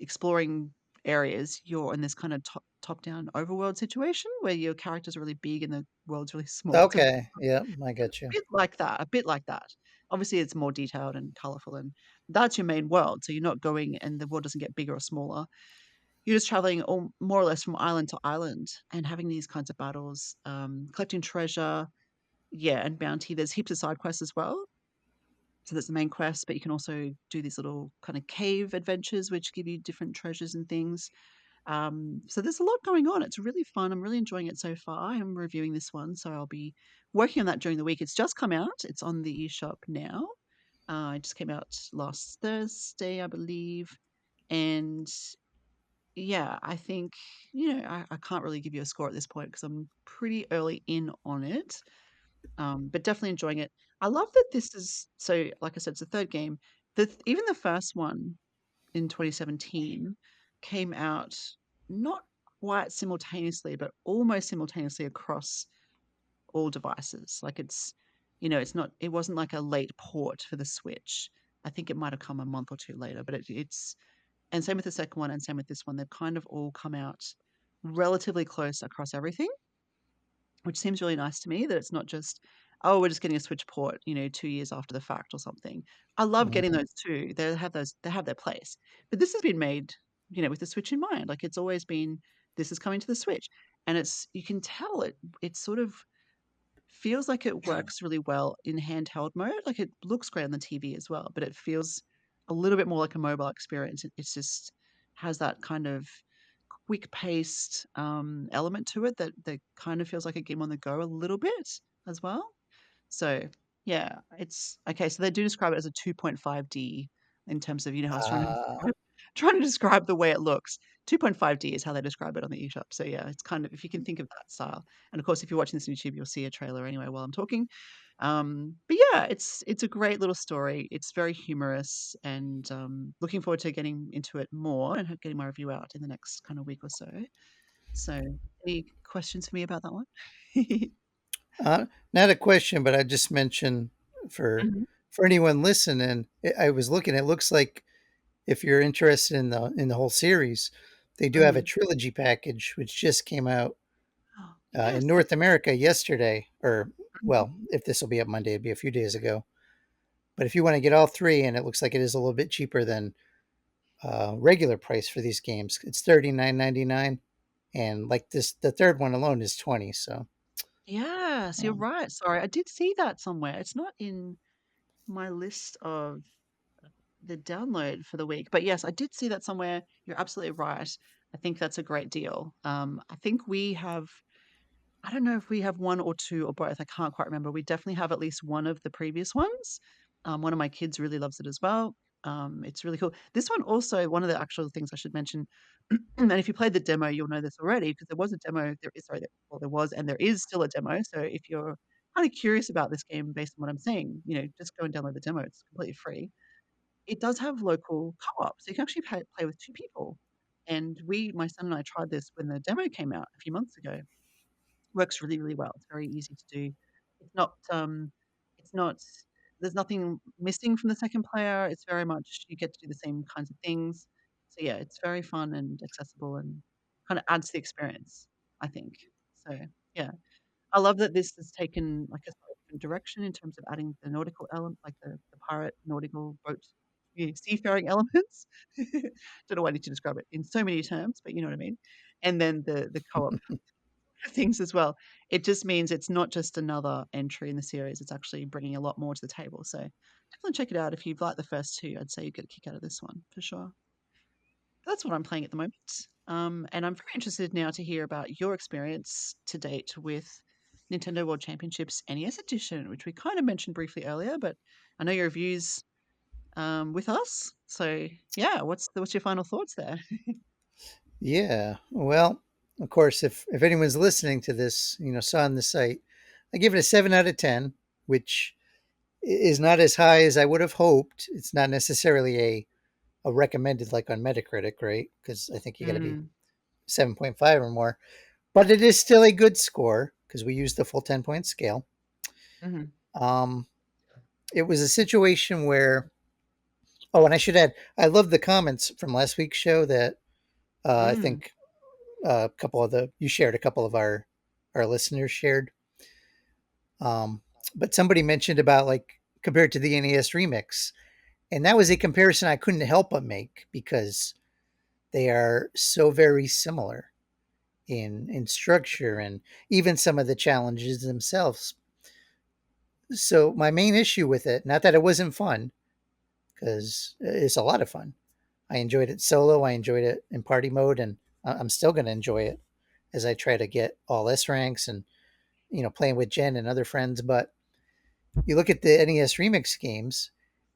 S1: exploring areas, you're in this kind of top down overworld situation where your characters are really big and the world's really small. It's a
S2: Okay, yeah, I got you.
S1: bit like that, a bit like that. Obviously, it's more detailed and colorful, and that's your main world. So you're not going, and the world doesn't get bigger or smaller. You're just traveling more or less from island to island and having these kinds of battles, collecting treasure, yeah, and bounty. There's heaps of side quests as well. So that's the main quest, but you can also do these little kind of cave adventures, which give you different treasures and things. So there's a lot going on. It's really fun. I'm really enjoying it so far. I'm reviewing this one, so I'll be working on that during the week. It's just come out. It's on the eShop now. It just came out last Thursday, I believe, and yeah, I think, I can't really give you a score at this point because I'm pretty early in on it, but definitely enjoying it. I love that this is so, like I said, it's the third game. Even the first one in 2017 came out not quite simultaneously, but almost simultaneously across all devices. Like it wasn't like a late port for the Switch. I think it might have come a month or two later, but it's and same with the second one and same with this one. They've kind of all come out relatively close across everything, which seems really nice to me that it's not just, oh, we're just getting a Switch port, 2 years after the fact or something. I love getting
S2: Mhm.
S1: those too. They have their place. But this has been made, with the Switch in mind. Like it's always been, this is coming to the Switch. And you can tell it sort of feels like it works really well in handheld mode. Like it looks great on the TV as well, but it feels a little bit more like a mobile experience. It's just has that kind of quick paced element to it that kind of feels like a game on the go a little bit as well. So yeah, it's okay. So they do describe it as a 2.5D in terms of, how I was trying to
S2: Uh,
S1: trying to describe the way it looks. 2.5D is how they describe it on the eShop. So yeah, it's kind of, if you can think of that style. And of course, if you're watching this on YouTube, you'll see a trailer anyway while I'm talking. But yeah, it's a great little story. It's very humorous, and looking forward to getting into it more and getting my review out in the next kind of week or so. So, any questions for me about that one?
S2: not a question, but I just mentioned for
S1: Mhm.
S2: for anyone listening, I was looking. It looks like if you're interested in the whole series, they do have a
S1: Mhm.
S2: trilogy package which just came out
S1: Oh,
S2: in
S1: yes.
S2: North America yesterday. Or
S1: Mhm.
S2: well, if this will be up Monday, it'd be a few days ago. But if you want to get all three, and it looks like it is a little bit cheaper than regular price for these games, it's $39.99, and like this, the third one alone is 20. So
S1: Yes, you're
S2: um,
S1: right. Sorry, I did see that somewhere. It's not in my list of the download for the week. But yes, I did see that somewhere. You're absolutely right. I think that's a great deal. I think we have, I don't know if we have one or two or both. I can't quite remember. We definitely have at least one of the previous ones. One of my kids really loves it as well. It's really cool. This one also, one of the actual things I should mention, and if you played the demo, you'll know this already because there was a demo. There was, and there is still a demo. So if you're kind of curious about this game based on what I'm saying, just go and download the demo. It's completely free. It does have local co-op, so you can actually play with two people. And my son and I tried this when the demo came out a few months ago. Works really, really well. It's very easy to do. It's not there's nothing missing from the second player. It's very much you get to do the same kinds of things. So yeah, it's very fun and accessible and kind of adds to the experience, I think. So yeah. I love that this has taken like a slightly different direction in terms of adding the nautical element, like the pirate nautical boat, seafaring elements. Don't know why I need to describe it in so many terms, but you know what I mean. And then the co-op things as well. It just means it's not just another entry in the series. It's actually bringing a lot more to the table. So definitely check it out. If you've liked the first two, I'd say you get a kick out of this one for sure. That's what I'm playing at the moment. And I'm very interested now to hear about your experience to date with Nintendo World Championships NES Edition, which we kind of mentioned briefly earlier, but I know your reviews with us. So yeah, what's your final thoughts there?
S2: yeah, well, of course, if anyone's listening to this, saw on the site, I give it a 7 out of 10, which is not as high as I would have hoped. It's not necessarily a recommended like on Metacritic, right? Because I think you got to be
S1: Mm,
S2: 7.5 or more. But it is still a good score because we used the full 10-point scale.
S1: hmm
S2: Um, it was a situation where, oh, and I should add, I love the comments from last week's show that I
S1: mm,
S2: think a couple of you shared, a couple of our listeners shared. Um, but somebody mentioned about like compared to the NES remix, and that was a comparison I couldn't help but make because they are so very similar in structure and even some of the challenges themselves. So my main issue with it, not that it wasn't fun, because it's a lot of fun. I enjoyed it solo. I enjoyed it in party mode, and I'm still going to enjoy it as I try to get all S ranks and playing with Jen and other friends. But you look at the NES remix games,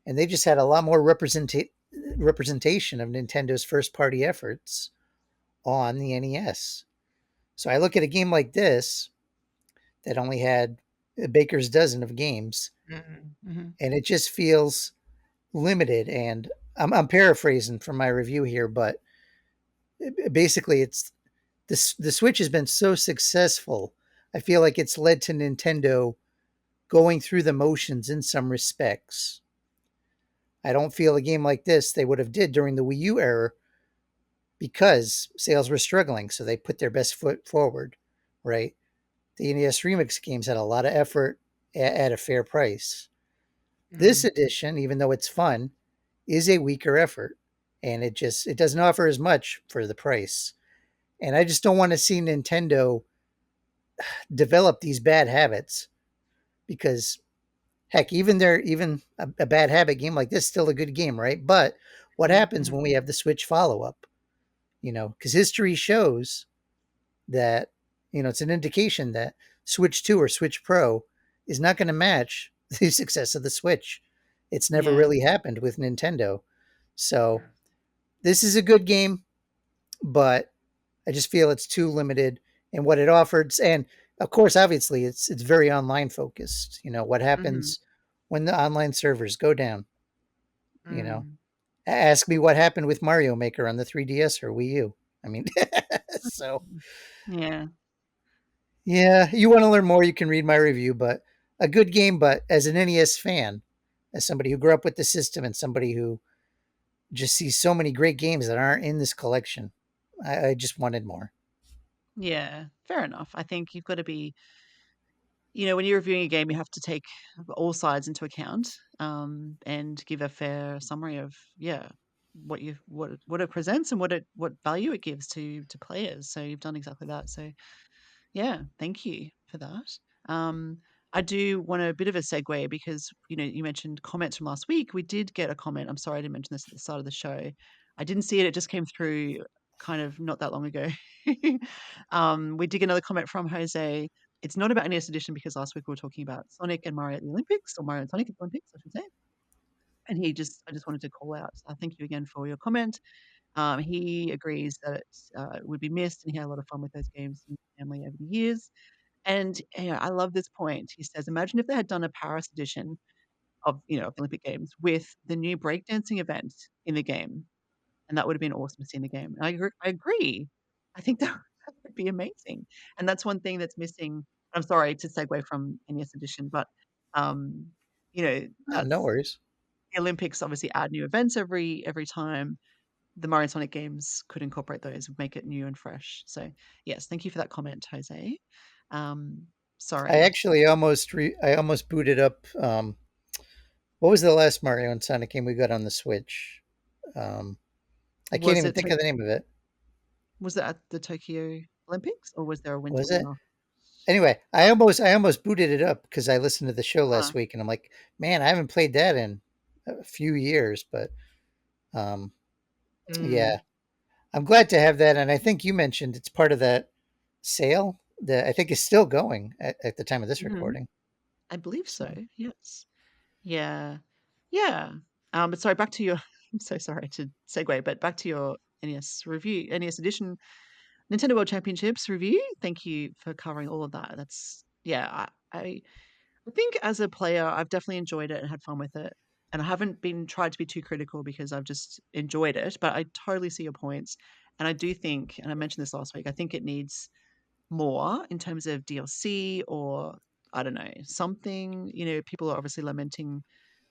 S2: and they just had a lot more representation of Nintendo's first party efforts. on the NES. So I look at a game like this that only had a baker's dozen of games,
S1: Mhm, mhm,
S2: and it just feels limited. And I'm paraphrasing from my review here, but basically, it's this the Switch has been so successful. I feel like it's led to Nintendo going through the motions in some respects. I don't feel a game like this they would have did during the Wii U era because sales were struggling, so they put their best foot forward, right? The NES Remix games had a lot of effort at a fair price. This
S1: mhm.
S2: edition, even though it's fun, is a weaker effort, and it doesn't offer as much for the price. And I just don't want to see Nintendo develop these bad habits because heck, even a bad habit game like this is still a good game, right? But what
S1: Mhm,
S2: happens
S1: mhm.
S2: when we have the Switch follow up? Because history shows that it's an indication that Switch 2 or Switch Pro is not going to match the success of the Switch. It's never
S1: Yeah.
S2: really happened with Nintendo. So
S1: Yeah.
S2: this is a good game, but I just feel it's too limited in what it offers. And of course, obviously, it's very online focused. What
S1: Mhm,
S2: happens when the online servers go down? You know,
S1: mm.
S2: ask me what happened with Mario Maker on the 3DS or Wii U. I mean, so
S1: Yeah.
S2: yeah, you want to learn more, you can read my review. But a good game. But as an NES fan, as somebody who grew up with the system and somebody who just sees so many great games that aren't in this collection, I just wanted more.
S1: Yeah, fair enough. I think you've gotta be when you're reviewing a game, you have to take all sides into account, and give a fair summary of, yeah, what it presents and what value it gives to players. So you've done exactly that. So yeah, thank you for that. Um, I do want a bit of a segue because, you mentioned comments from last week. We did get a comment. I'm sorry I didn't mention this at the start of the show. I didn't see it. It just came through kind of not that long ago. We did get another comment from Jose. It's not about NES Edition because last week we were talking about Sonic and Mario at the Olympics, or Mario and Sonic at the Olympics, I should say. And I just wanted to call out. Thank you again for your comment. He agrees that it would be missed, and he had a lot of fun with those games and family over the years. And, I love this point. He says, "Imagine if they had done a Paris edition of the Olympic Games with the new breakdancing event in the game, and that would have been awesome to see in the game." And I agree. I think that that would be amazing. And that's one thing that's missing. I'm sorry to segue from NES edition, but, um,
S2: Oh, no
S1: that's
S2: worries.
S1: the Olympics obviously add new events every time. The Mario and Sonic games could incorporate those, make it new and fresh. So, yes, thank you for that comment, Jose. Um,
S2: I
S1: sorry.
S2: actually I almost booted up. What was the last Mario and Sonic game we got on the Switch? Um, I can't
S1: Was
S2: even
S1: it
S2: think
S1: To
S2: of the name of it.
S1: was it at the Tokyo Olympics, or was there a winter
S2: Was it?
S1: one?
S2: Anyway, I almost booted it up because I listened to the show
S1: Huh.
S2: last week, and I'm like, man, I haven't played that in a few years. But um, yeah,
S1: Mm,
S2: I'm glad to have that. And I think you mentioned it's part of that sale that I think is still going at the time of this
S1: mhm.
S2: recording.
S1: I believe so,
S2: So
S1: yes. Yeah. Yeah. But sorry, back to your I'm so sorry to segue, but back to your NES Edition Nintendo World Championships review. Thank you for covering all of that. That's yeah, I think as a player, I've definitely enjoyed it and had fun with it. And I haven't been tried to be too critical because I've just enjoyed it. But I totally see your points. And I do think, and I mentioned this last week, I think it needs more in terms of DLC or I don't know, something. People are obviously lamenting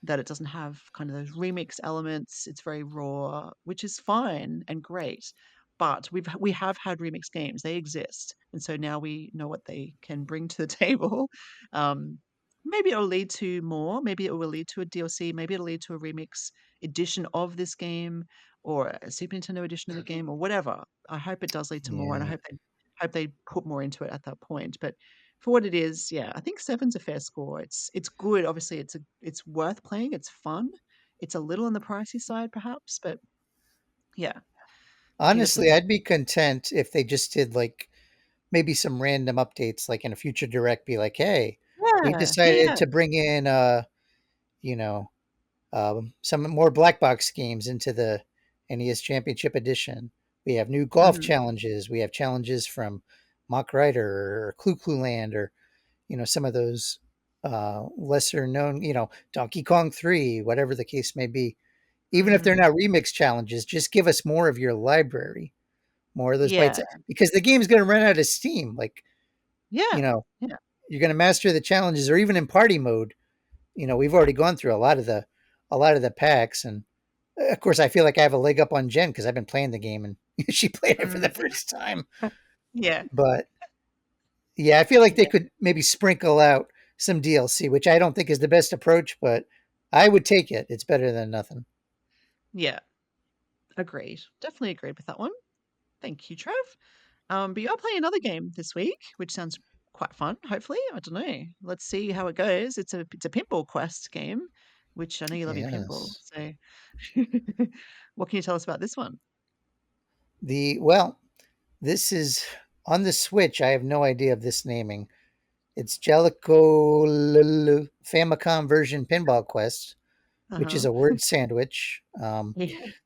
S1: that it doesn't have kind of those remix elements. It's very raw, which is fine and great. But we have had remix games. They exist. And so now we know what they can bring to the table. Um, maybe it'll lead to more. Maybe it will lead to a DLC. Maybe it'll lead to a remix edition of this game or a Super Nintendo edition of the game or whatever. I hope it does lead to more, and I
S2: yeah,
S1: hope they put more into it at that point. But for what it is, yeah, I think seven's a fair score. It's good. Obviously, it's worth playing. It's fun. It's a little on the pricey side, perhaps, but yeah, I think it's a
S2: honestly, I'd be content if they just did like maybe some random updates, like in a future direct, be like, hey, we've
S1: yeah, yeah,
S2: decided
S1: yeah.
S2: to bring in you know some more black box games into the NES Championship Edition. We have new golf
S1: Mhm.
S2: challenges. We have challenges from Mock Rider or Clue Clue Land or some of those lesser known, Donkey Kong 3, whatever the case may be. Even if they're
S1: Mhm.
S2: not remix challenges, just give us more of your library, more of those bites
S1: Yeah.
S2: because the game's going to run out of steam. Like, you
S1: Yeah.
S2: know,
S1: Yeah.
S2: you're going to master the challenges or even in party mode. We've already gone through a lot of the packs and of course I feel like I have a leg up on Jen because I've been playing the game and she played it for the
S1: Mm.
S2: first time.
S1: Yeah.
S2: But yeah, I feel like they
S1: Yeah.
S2: could maybe sprinkle out some DLC, which I don't think is the best approach, but I would take it. It's better than nothing.
S1: Yeah. Agreed. Definitely agreed with that one. Thank you, Trev. But you are playing another game this week, which sounds quite fun. Hopefully, I don't know. Let's see how it goes. It's a pinball quest game, which I know you love your pinball.
S2: Yes.
S1: So, what can you tell us about this one?
S2: Well, this is on the Switch. I have no idea of this naming. It's Jellico Famicom version Pinball Quest,
S1: Uh
S2: which is
S1: huh.
S2: a word sandwich.
S1: Yeah.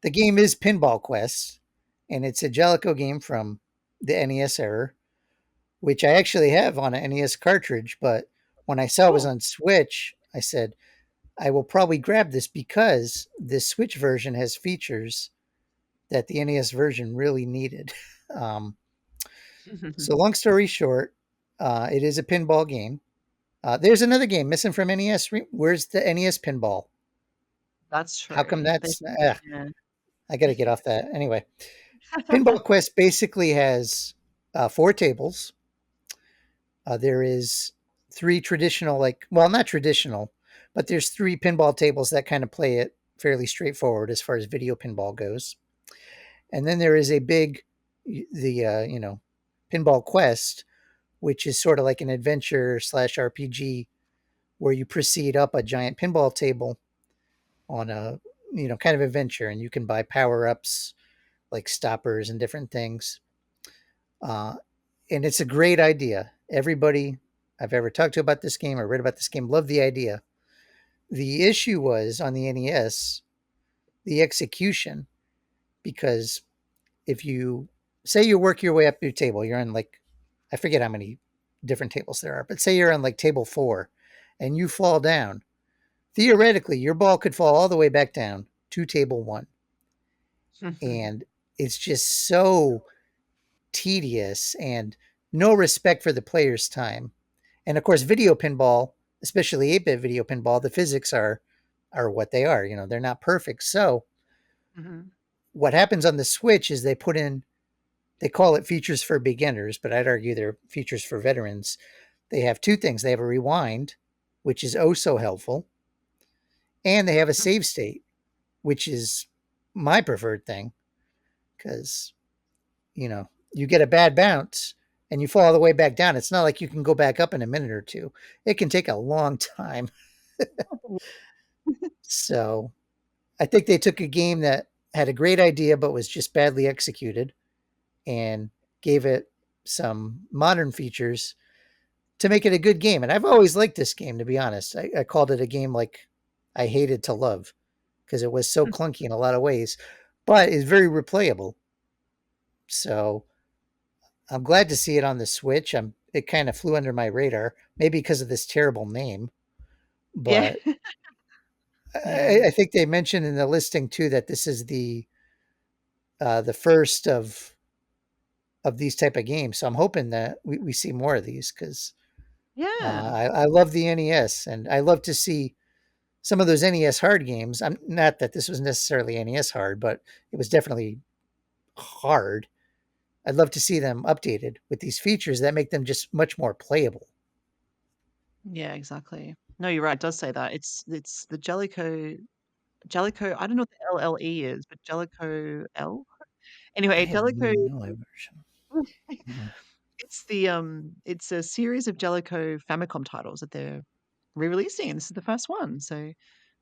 S2: The game is Pinball Quest, and it's a Jellico game from the NES era, which I actually have on an NES cartridge. But when I saw it was
S1: Cool.
S2: on Switch, I said, I will probably grab this because this Switch version has features that the NES version really needed. Um, so, long story short, it is a pinball game. There's another game missing from NES. Where's the NES pinball?
S1: That's
S2: How come
S1: true.
S2: that's?
S1: Yeah.
S2: I got to get off that. Anyway, Pinball Quest basically has four tables. There is three traditional, like, well, not traditional, but there's three pinball tables that kind of play it fairly straightforward as far as video pinball goes. And then there is a big, the Pinball Quest, which is sort of like an adventure slash RPG where you proceed up a giant pinball table on a kind of adventure, and you can buy power ups like stoppers and different things. Uh, and it's a great idea. Everybody I've ever talked to about this game or read about this game loved the idea. The issue was on the NES, the execution, because if you say you work your way up your table, you're on like, I forget how many different tables there are, but say you're on like table 4 and you fall down, theoretically, your ball could fall all the way back down to table 1. And it's just so tedious and no respect for the player's time. And of course, video pinball, especially 8-bit video pinball, the physics are what they are. They're not perfect. So
S1: Mhm.
S2: what happens on the Switch is they call it features for beginners, but I'd argue they're features for veterans. They have two things. They have a rewind, which is oh so helpful, and they have a save state, which is my preferred thing because you get a bad bounce and you fall all the way back down. It's not like you can go back up in a minute or two. It can take a long time. So I think they took a game that had a great idea but was just badly executed and gave it some modern features to make it a good game. And I've always liked this game, to be honest. I called it a game like I hated to love because it was so clunky in a lot of ways, but it's very replayable. So I'm glad to see it on the Switch. It kind of flew under my radar, maybe because of this terrible name,
S1: Yeah.
S2: but
S1: Yeah.
S2: I think they mentioned in the listing too that this is the first of these type of games. So I'm hoping that we see more of these because
S1: Yeah.
S2: I love the NES and I love to see some of those NES hard games. I'm not that this was necessarily NES hard, but it was definitely hard. I'd love to see them updated with these features that make them just much more playable.
S1: Yeah, exactly. No, you're right, it does say that. It's the Jellicoe, I don't know what the LLE is, but Jellicoe L?
S2: I
S1: Anyway,
S2: have
S1: Jellicoe
S2: no version.
S1: it's a series of Jellicoe Famicom titles that they're re-releasing, and this is the first one, so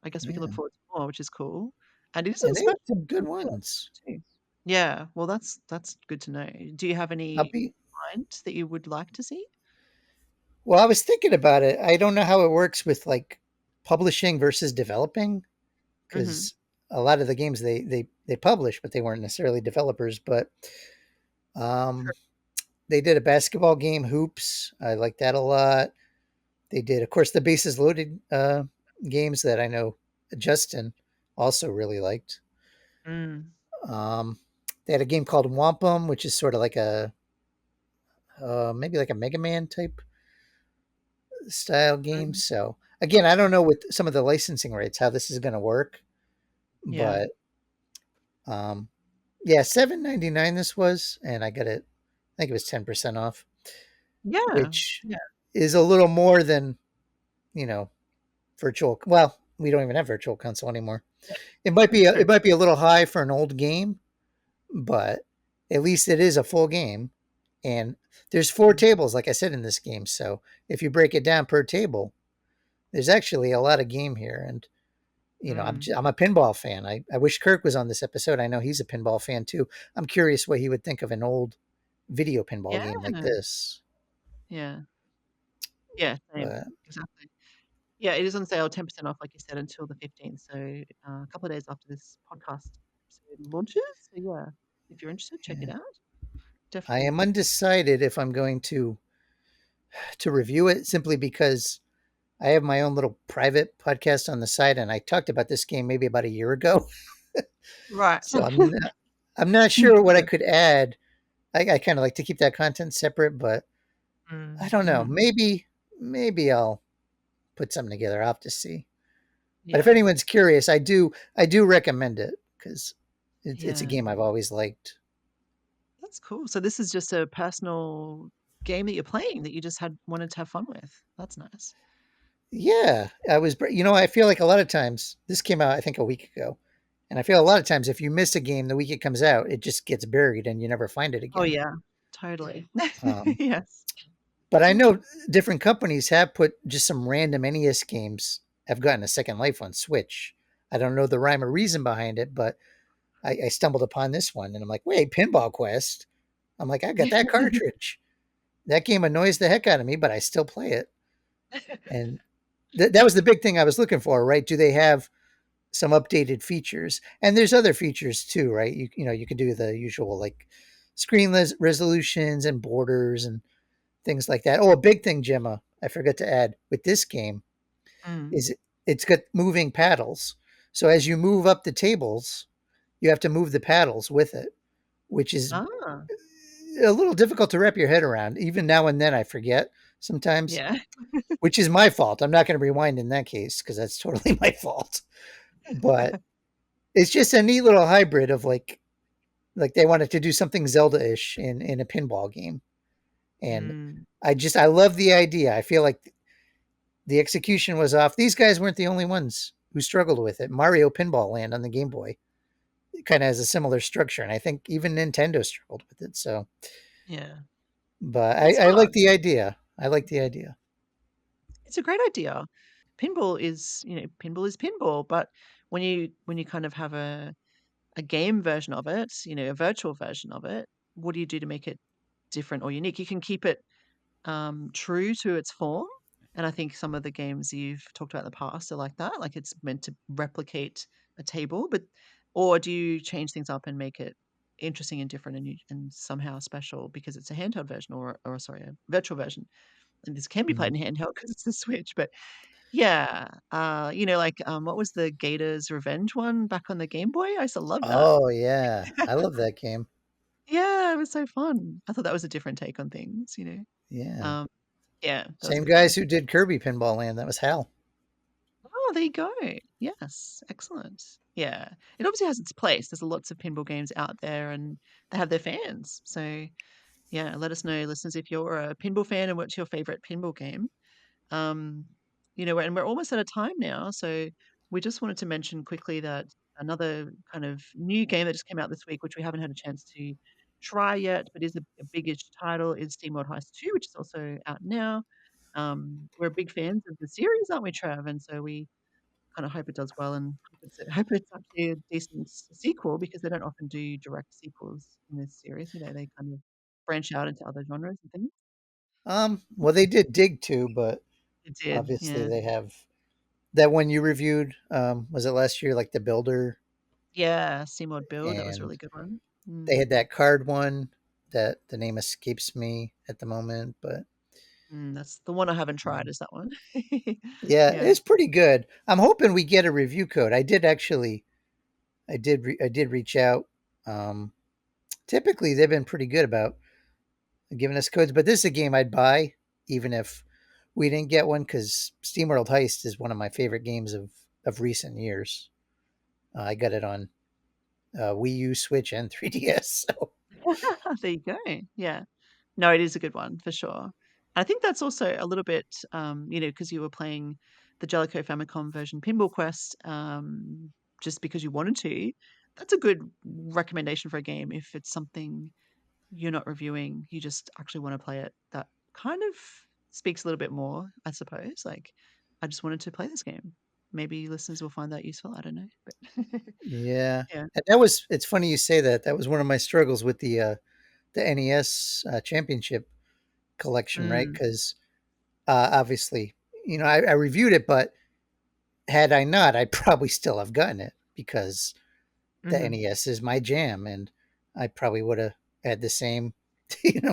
S1: I guess we can look
S2: Yeah,
S1: forward to more, which is cool. And it is
S2: and
S1: on
S2: they have
S1: special
S2: some good
S1: for
S2: ones.
S1: too. Yeah, well, that's good to know. Do you have
S2: I'll
S1: any
S2: be
S1: in mind that you would like to see?
S2: well. I was thinking about it. I don't know how it works with like publishing versus developing
S1: Mhm.
S2: because a lot of the games they published, but they weren't necessarily developers. But um,
S1: True.
S2: they did a basketball game, Hoops. I like that a lot. They did, of course, the bases loaded games that I know Justin also really liked.
S1: Mm,
S2: Um, they had a game called Wampum, which is sort of like a maybe like a Mega Man type style game.
S1: mm,
S2: So again, I don't know with some of the licensing rates how this is going to work,
S1: yeah.
S2: but um, yeah, 7.99 this was, and I got it. I think it was 10% off,
S1: Yeah.
S2: which
S1: Yeah.
S2: is a little more than you know virtual. Well, we don't even have virtual console anymore.
S1: True.
S2: It might be a little high for an old game, but at least it is a full game. And there's four
S1: Mm,
S2: tables, like I said, in this game. So if you break it down per table, there's actually a lot of game here. And
S1: mm.
S2: I'm a pinball fan. I wish Kirk was on this episode. I know he's a pinball fan too. I'm curious what he would think of an old video pinball
S1: Yeah.
S2: game like this.
S1: Yeah. Yeah, same.
S2: But
S1: Exactly. Yeah, it is on sale 10% off, like you said, until the 15th. So, a couple of days after this podcast episode launches. So, yeah, if you're interested, check it
S2: yeah,
S1: out.
S2: I
S1: Definitely.
S2: am undecided if I'm going to review it simply because I have my own little private podcast on the side, and I talked about this game maybe about a year ago.
S1: Right.
S2: So I'm not sure what I
S1: Yeah.
S2: could add. I kind of like to keep that content separate, but I
S1: Mm,
S2: don't know.
S1: mhm.
S2: Maybe I'll put something together. I'll have to see. But if
S1: Yeah.
S2: anyone's curious, I do recommend it because it's a
S1: Yeah.
S2: game I've always liked.
S1: That's cool. So this is just a personal game that you're playing that you just had wanted to have fun with. That's nice.
S2: Yeah, I feel like a lot of times this came out I think a week ago, and I feel a lot of times if you miss a game the week it comes out, it just gets buried and you never find it
S1: Oh,
S2: again.
S1: yeah. Totally.
S2: Um,
S1: Yes.
S2: but I know different companies have put just some random NES games have gotten a second life on Switch. I don't know the rhyme or reason behind it, but I stumbled upon this one and I'm like, wait, Pinball Quest. I'm like, I got that cartridge. That game annoys the heck out of me, but I still play it. And that was the big thing I was looking for, right? Do they have some updated features? And there's other features too, right? You can do the usual like screen resolutions and borders and things like that. Oh, a big thing, Gemma, I forgot to add with this game
S1: Mm.
S2: is it's got moving paddles. So as you move up the tables, you have to move the paddles with it, which is
S1: Ah,
S2: a little difficult to wrap your head around. Even now and then I forget sometimes,
S1: yeah.
S2: which is my fault. I'm not going to rewind in that case because that's totally my fault. But it's just a neat little hybrid of like they wanted to do something Zelda-ish in a pinball game. And
S1: Mm.
S2: I love the idea. I feel like the execution was off. These guys weren't the only ones who struggled with it. Mario Pinball Land on the Game Boy kind of has a similar structure, and I think even Nintendo struggled with it. So,
S1: Yeah.
S2: but
S1: It's
S2: I like
S1: hard.
S2: the idea. I like the idea.
S1: It's a great idea. Pinball is pinball, but when you kind of have a game version of it, a virtual version of it, what do you do to make it different or unique? You can keep it true to its form. And I think some of the games you've talked about in the past are like that. Like it's meant to replicate a table, but or do you change things up and make it interesting and different and somehow special because it's a handheld version or sorry, a virtual version. And this can be
S2: Mhm.
S1: played in handheld because it's the Switch. But yeah, like what was the Gators Revenge one back on the Game Boy? I used to love that.
S2: Oh yeah, I love that game.
S1: Yeah, it was so fun. I thought that was a different take on things.
S2: Yeah,
S1: Um, yeah, that was
S2: same
S1: good fun.
S2: guys who did Kirby Pinball Land. That was Hal.
S1: Oh, there you go. Yes, excellent. Yeah, it obviously has its place. There's lots of pinball games out there, and they have their fans. So yeah, let us know, listeners, if you're a pinball fan and what's your favorite pinball game. Um, and we're almost out of time now, so we just wanted to mention quickly that another kind of new game that just came out this week, which we haven't had a chance to try yet, but is a biggish title, is SteamWorld Heist 2, which is also out now. We're big fans of the series, aren't we, Trav? And so we kind of hope it does well and hope it's actually a decent sequel because they don't often do direct sequels in this series. They kind of branch out into other genres and things.
S2: Well, they did Dig too, but
S1: It did,
S2: obviously
S1: yeah.
S2: they have that one you reviewed. Was it last year? Like the Builder.
S1: Yeah, SteamWorld Build, that was a
S2: and
S1: really good one.
S2: they
S1: Mm,
S2: had that card one that the name escapes me at the moment, but
S1: that's the one I haven't tried,
S2: um,
S1: is that one.
S2: yeah,
S1: Yeah.
S2: it's pretty good. I'm hoping we get a review code. I did reach out. Um, Typically, they've been pretty good about giving us codes, but this is a game I'd buy even if we didn't get one because SteamWorld Heist is one of my favorite games of recent years. I got it on Wii U, Switch, and 3DS. So
S1: There you go. Yeah. No, it is a good one for sure. I think that's also a little bit, because you were playing the Jellicoe Famicom version Pinball Quest, just because you wanted to. That's a good recommendation for a game if it's something you're not reviewing, you just actually want to play it. That kind of speaks a little bit more, I suppose. Like, I just wanted to play this game. Maybe listeners will find that useful. I don't know, but
S2: yeah,
S1: yeah.
S2: and that was. It's funny you say that. That was one of my struggles with the NES Championship collection, right?
S1: Mm,
S2: Because obviously, I reviewed it, but had I not, I'd probably still have gotten it because the
S1: hmm.
S2: NES is my jam, and I probably would have had the same,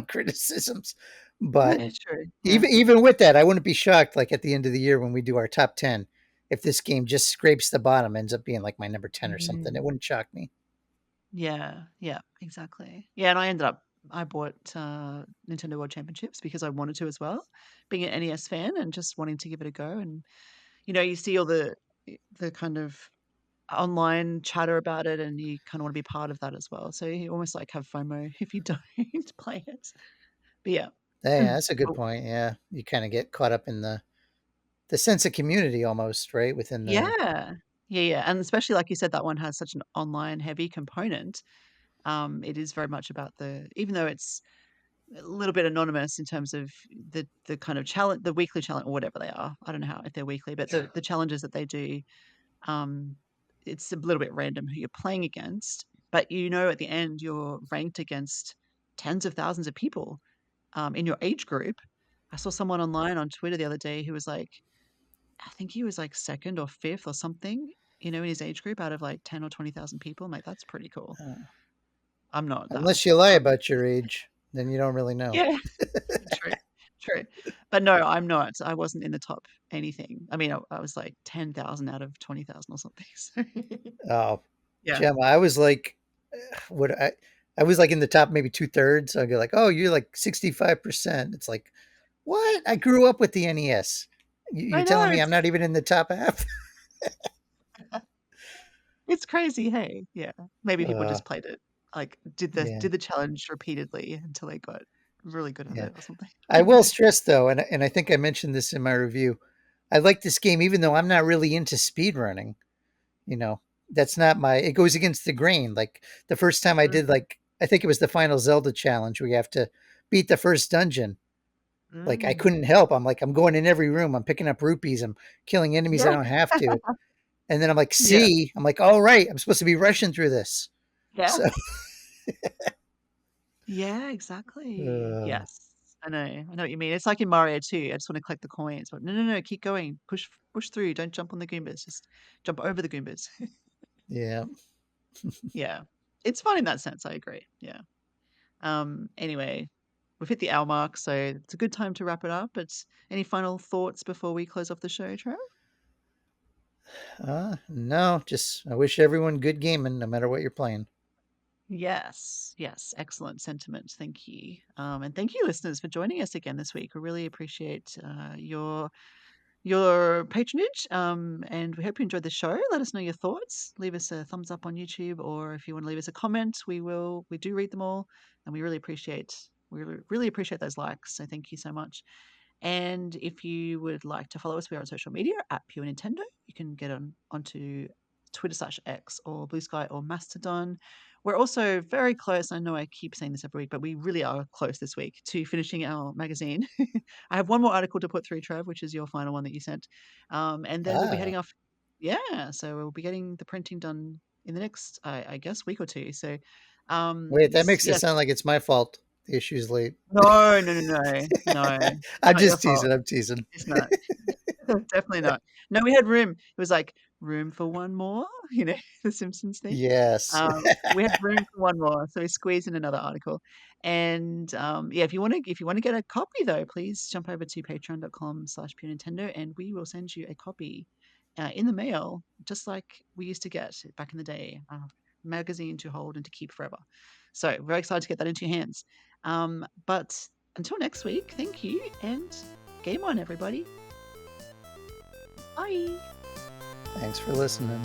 S2: criticisms. But
S1: Yeah, true. Yeah.
S2: even with that, I wouldn't be shocked. Like at the end of the year when we do our top 10, if this game just scrapes the bottom, ends up being like my number 10 or something, it
S1: Mm.
S2: wouldn't shock me.
S1: Yeah, yeah, exactly. Yeah, and I bought Nintendo World Championships because I wanted to as well, being an NES fan and just wanting to give it a go. And you see all the kind of online chatter about it, and you kind of want to be part of that as well. So you almost like have FOMO if you don't play it. But yeah.
S2: Yeah, that's a good
S1: Oh,
S2: point. Yeah, you kind of get caught up in the sense of community almost, right? Within the
S1: yeah. Yeah, yeah. And especially like you said, that one has such an online heavy component. It is very much about even though it's a little bit anonymous in terms of the kind of challenge, the weekly challenge or whatever they are. I don't know how if they're weekly, but the challenges that they do, um, it's a little bit random who you're playing against, but at the end you're ranked against tens of thousands of people in your age group. I saw someone online on Twitter the other day who was like, I think he was like second or fifth or something, in his age group out of like 10 or 20,000 people. I'm like, that's pretty cool.
S2: uh,
S1: I'm not that.
S2: unless you lie about your age, then you don't really know.
S1: Yeah, true, true. But no, I'm not. I wasn't in the top anything. I mean, I was like 10,000 out of 20,000 or something. So
S2: Oh,
S1: yeah.
S2: Gemma, I was like, what I was like in the top maybe two thirds. I'd go like, oh, you're like 65%. It's like, what? I grew up with the NES.
S1: I
S2: You're telling
S1: know
S2: me I'm not even in the top half?
S1: it's crazy, hey. Yeah. Maybe people
S2: Uh,
S1: just played it. Like did the
S2: yeah,
S1: did the challenge repeatedly until they got really good at
S2: yeah.
S1: it or something.
S2: I will stress though, and I think I mentioned this in my review. I like this game even though I'm not really into speed running. You know, that's not my. It goes against the grain. Like the first time I did,
S1: Mm,
S2: like I think it was the final Zelda challenge where you have to beat the first dungeon. Like I
S1: mm.
S2: couldn't help. I'm like I'm going in every room. I'm picking up rupees. I'm killing enemies I
S1: Yeah,
S2: don't have to. And then I'm like,
S1: yeah,
S2: see, I'm like, all right, I'm supposed to be rushing through this.
S1: yeah.
S2: So
S1: Yeah, exactly.
S2: uh,
S1: Yes. I know what you mean. It's like in Mario too. I just want to collect the coins, but no, no, no, keep going. Push through. Don't jump on the Goombas. Just jump over the Goombas.
S2: yeah.
S1: Yeah. It's fun in that sense. I agree. Yeah. Anyway, we've hit the hour mark, so it's a good time to wrap it up. But any final thoughts before we close off the show, Trev?
S2: No, just I wish everyone good gaming no matter what you're playing.
S1: Yes, yes, excellent sentiment. Thank you. And thank you, listeners, for joining us again this week. We really appreciate your patronage. And we hope you enjoyed the show. Let us know your thoughts. Leave us a thumbs up on YouTube, or if you want to leave us a comment, we do read them all, and we really appreciate those likes. So thank you so much. And if you would like to follow us, we are on social media at Pure Nintendo. You can get onto Twitter/X or Blue Sky or Mastodon. We're also very close. I know I keep saying this every week, but we really are close this week to finishing our magazine. I have one more article to put through, Trev, which is your final one that you sent. And then we'll be
S2: Ah,
S1: heading off. Yeah, so we'll be getting the printing done in the next, I guess, week or two. So,
S2: wait, that makes it
S1: yes,
S2: sound like it's my fault. The issue's late.
S1: no, no, no, no, no,
S2: I'm
S1: not your
S2: just
S1: fault.
S2: teasing. I'm teasing.
S1: It's not. Definitely not. No, we had room. It was like room for one more, you know, the Simpsons thing.
S2: Yes.
S1: We have room for one more, so we squeeze in another article. And yeah, if you want to get a copy though, please jump over to patreon.com/pure Nintendo, and we will send you a copy in the mail, just like we used to get back in the day. Magazine to hold and to keep forever. So very excited to get that into your hands. But until next week, thank you and game on, everybody. Bye.
S2: Thanks for listening.